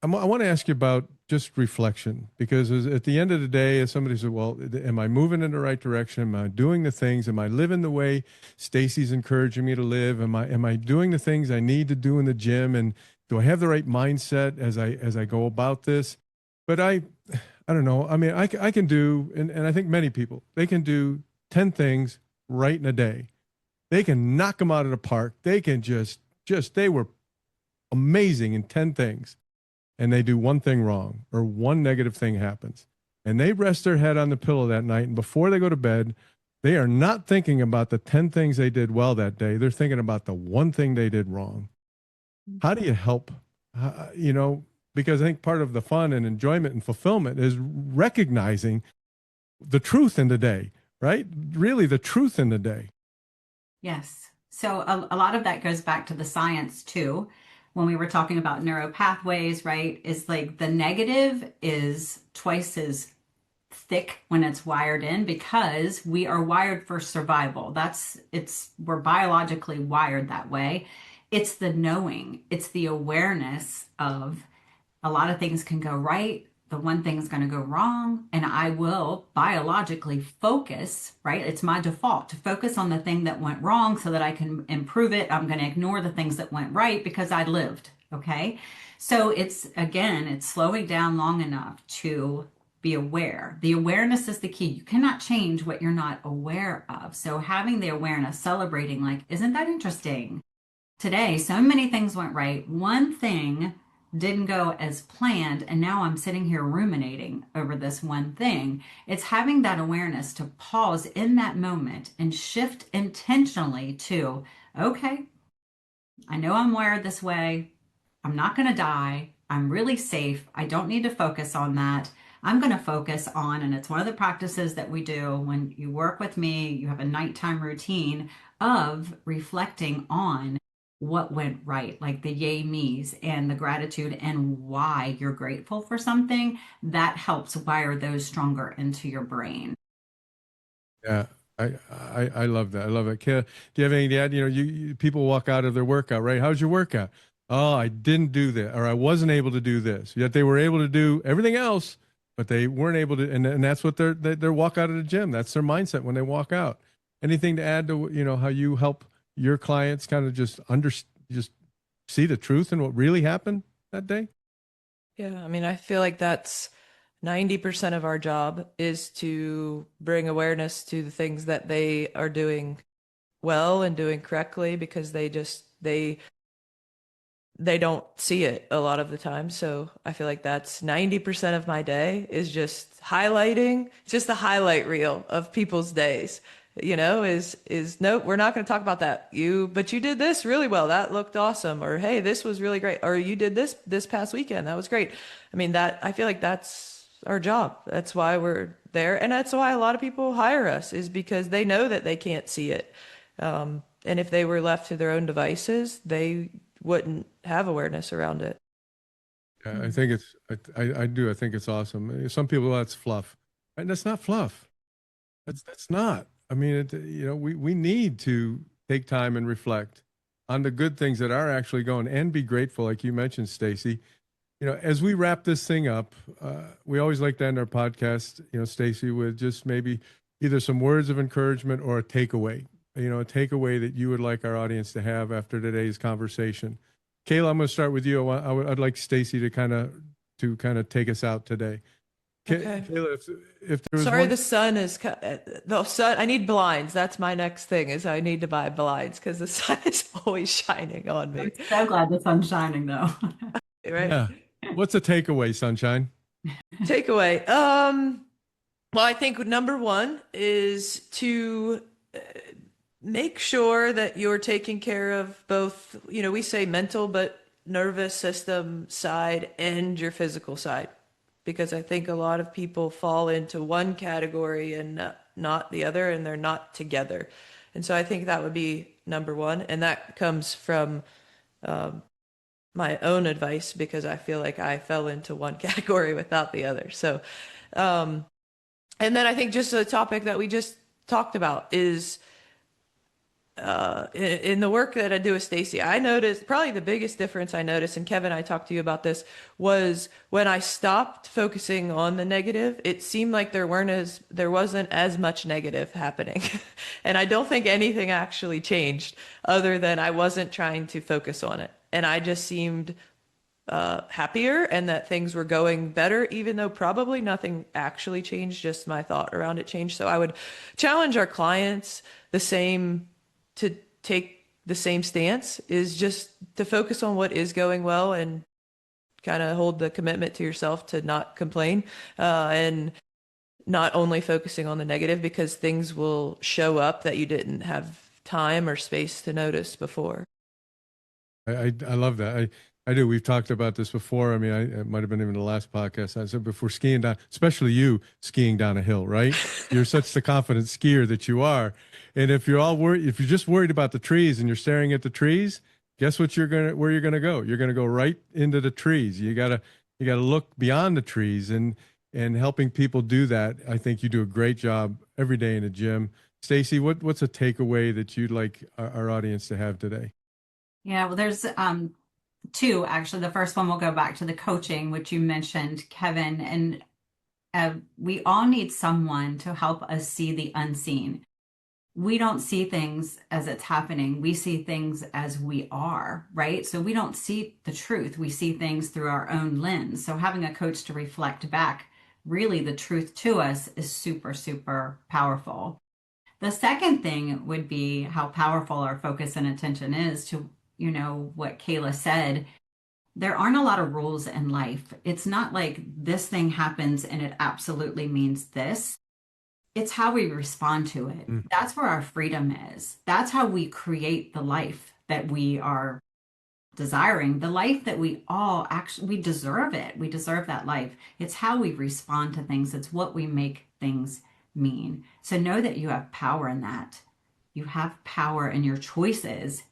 I want to ask you about just reflection, because at the end of the day, as somebody said, well, am I moving in the right direction? Am I doing the things? Am I living the way Stacey's encouraging me to live? Am I doing the things I need to do in the gym? And do I have the right mindset as I go about this? But I don't know. I mean, I can do, and I think many people, they can do 10 things right in a day. They can knock them out of the park. They can they were amazing in 10 things, and they do one thing wrong or one negative thing happens. and they rest their head on the pillow that night, and before they go to bed, they are not thinking about the 10 things they did well that day. They're thinking about the one thing they did wrong. How do you help? You know, because I think part of the fun and enjoyment and fulfillment is recognizing the truth in the day, right? Really, the truth in the day. Yes. So a lot of that goes back to the science too. When we were talking about neural pathways, right? Is like the negative is twice as thick when it's wired in because we are wired for survival. We're biologically wired that way. It's the knowing, it's the awareness of a lot of things can go right. The one thing's going to go wrong, and I will biologically focus, right? It's my default to focus on the thing that went wrong so that I can improve it. I'm going to ignore the things that went right because I lived. Okay. So it's slowing down long enough to be aware. The awareness is the key. You cannot change what you're not aware of. So having the awareness, celebrating, like, isn't that interesting? Today, so many things went right. One thing didn't go as planned, and now I'm sitting here ruminating over this one thing. It's having that awareness to pause in that moment and shift intentionally to, okay, I know I'm wired this way. I'm not going to die. I'm really safe. I don't need to focus on that. I'm going to focus on, and it's one of the practices that we do when you work with me, you have a nighttime routine of reflecting on what went right, like the yay me's and the gratitude and why you're grateful for something. That helps wire those stronger into your brain. Yeah, I love that. I love it. Kayla, do you have anything to add? You know, people walk out of their workout, right? How's your workout? Oh, I didn't do that, or I wasn't able to do this. Yet they were able to do everything else, but they weren't able to. And that's what their walk out of the gym. That's their mindset when they walk out. Anything to add to how you help your clients kind of just see the truth and what really happened that day? Yeah, I mean, I feel like that's 90% of our job is to bring awareness to the things that they are doing well and doing correctly because they don't see it a lot of the time. So I feel like that's 90% of my day is just highlighting, just the highlight reel of people's days. Is no, we're not going to talk about that. But you did this really well. That looked awesome. Or, hey, this was really great. Or you did this past weekend. That was great. I mean, I feel like that's our job. That's why we're there. And that's why a lot of people hire us is because they know that they can't see it. And if they were left to their own devices, they wouldn't have awareness around it. Yeah, I think I do. I think it's awesome. Some people, that's fluff. And that's not fluff. That's not. I mean, we need to take time and reflect on the good things that are actually going and be grateful, like you mentioned, Stacey. As we wrap this thing up, we always like to end our podcast, Stacey, with just maybe either some words of encouragement or a takeaway. A takeaway that you would like our audience to have after today's conversation. Kayla, I'm going to start with you. I'd like Stacey to kind of take us out today. Okay. Kayla, if there was Sorry, one, the sun is the sun. I need blinds. That's my next thing is I need to buy blinds because the sun is always shining on me. I'm so glad the sun's shining though. Right? yeah, what's a takeaway, Sunshine? Takeaway. Well, I think number one is to make sure that you're taking care of both, we say mental, but nervous system side and your physical side. Because I think a lot of people fall into one category and not the other, and they're not together. And so I think that would be number one. And that comes from my own advice because I feel like I fell into one category without the other. So, and then I think just the topic that we just talked about is in the work that I do with Stacey, I noticed probably the biggest difference I noticed, and Kevin, I talked to you about this, was when I stopped focusing on the negative, it seemed like there wasn't as much negative happening. And I don't think anything actually changed other than I wasn't trying to focus on it. And I just seemed happier and that things were going better, even though probably nothing actually changed, just my thought around it changed. So I would challenge our clients to take the same stance is just to focus on what is going well and kind of hold the commitment to yourself to not complain. And not only focusing on the negative, because things will show up that you didn't have time or space to notice before. I love that. I do. We've talked about this before. I mean, it might have been even the last podcast. I said before skiing down, especially you skiing down a hill, right? You're such the confident skier that you are. And if you're all worried, if you're just worried about the trees and you're staring at the trees, guess what where you're gonna go? You're gonna go right into the trees. You gotta look beyond the trees and helping people do that. I think you do a great job every day in the gym. Stacey, what's a takeaway that you'd like our audience to have today? Yeah, well, there's two actually. The first one will go back to the coaching, which you mentioned, Kevin, and we all need someone to help us see the unseen. We don't see things as it's happening. We see things as we are, right? So we don't see the truth. We see things through our own lens. So having a coach to reflect back really the truth to us is super, super powerful. The second thing would be how powerful our focus and attention is to, what Kayla said. There aren't a lot of rules in life. It's not like this thing happens and it absolutely means this. It's how we respond to it. Mm. That's where our freedom is. That's how we create the life that we are desiring, the life that we all actually, we deserve it. We deserve that life. It's how we respond to things. It's what we make things mean. So know that you have power in that. You have power in your choices,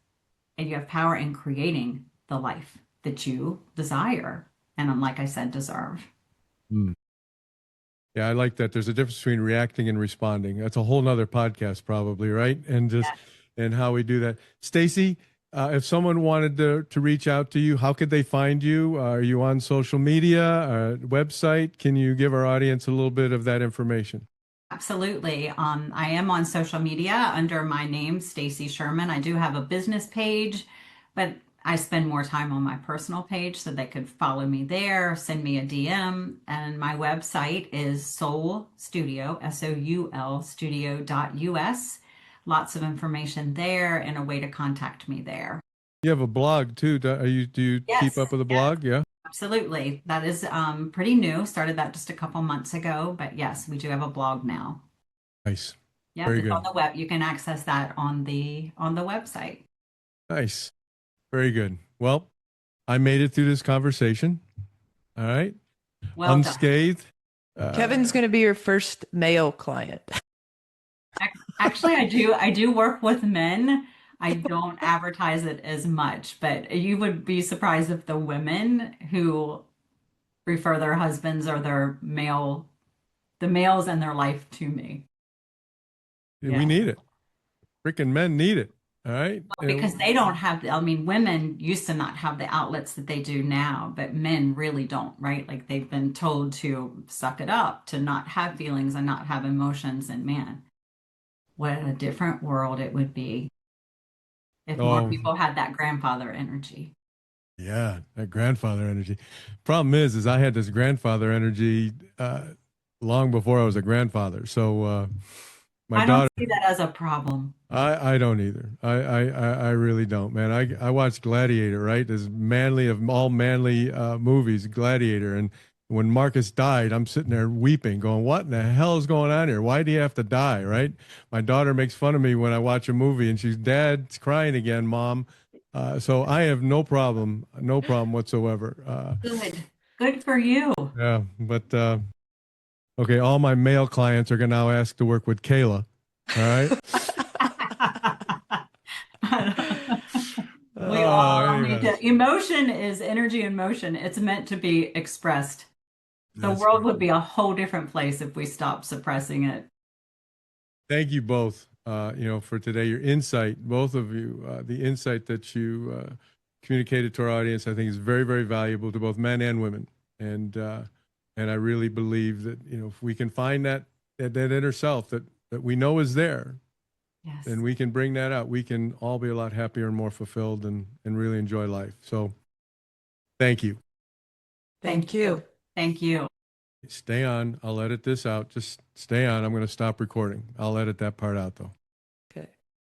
and you have power in creating the life that you desire. And like I said, deserve. Mm. Yeah, I like that. There's a difference between reacting and responding. That's a whole nother podcast, probably, right? And just and how we do that. Stacey, if someone wanted to reach out to you, how could they find you? Are you on social media, website? Can you give our audience a little bit of that information? Absolutely. I am on social media under my name, Stacey Sherman. I do have a business page, but I spend more time on my personal page so they could follow me there, send me a DM. And my website is Soul Studio, SOUL studio.us. Lots of information there and a way to contact me there. You have a blog too. Do you keep Yes, up with the yes, blog? Yeah. absolutely. That is pretty new. Started that just a couple months ago, but yes, we do have a blog now. Nice. Yep, Very it's on good. the web. You can access that on the website. Nice. Very good. Well, I made it through this conversation. All right. Well done. Unscathed. Kevin's going to be your first male client. Actually, I do work with men. I don't advertise it as much, but you would be surprised if the women who refer their husbands or the males in their life to me. We Yeah. need it. Freaking men need it. All right. Because they don't have, I mean, women used to not have the outlets that they do now, but men really don't, right? Like they've been told to suck it up, to not have feelings and not have emotions. And man, what a different world it would be if more Oh, people had that grandfather energy. yeah, that grandfather energy. Problem is I had this grandfather energy long before I was a grandfather. So my I don't daughter, see that as a problem. I don't either. I really don't, man. I watched Gladiator, right? As manly of all manly movies, Gladiator, and when Marcus died, I'm sitting there weeping, going, "What in the hell is going on here? Why do you have to die?" Right? My daughter makes fun of me when I watch a movie, and she's, "Dad's crying again, Mom." So I have no problem whatsoever. Good. Good for you. Yeah, but okay, all my male clients are gonna now ask to work with Kayla. All right. We Oh, all need anyways, to. Emotion is energy in motion. It's meant to be expressed. The that's world great. would be a whole different place if we stopped suppressing it. Thank you both, for today. Your insight, both of you, the insight that you communicated to our audience, I think is very, very valuable to both men and women. And I really believe that if we can find that inner self that we know is there, Yes. then we can bring that out. We can all be a lot happier and more fulfilled and really enjoy life. So, thank you. Thank you. Thank you. Stay on. I'll edit this out. Just stay on. I'm going to stop recording. I'll edit that part out though. Okay.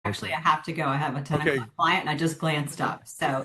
Actually, I have to go. I have a 10 Okay. o'clock client and I just glanced up. So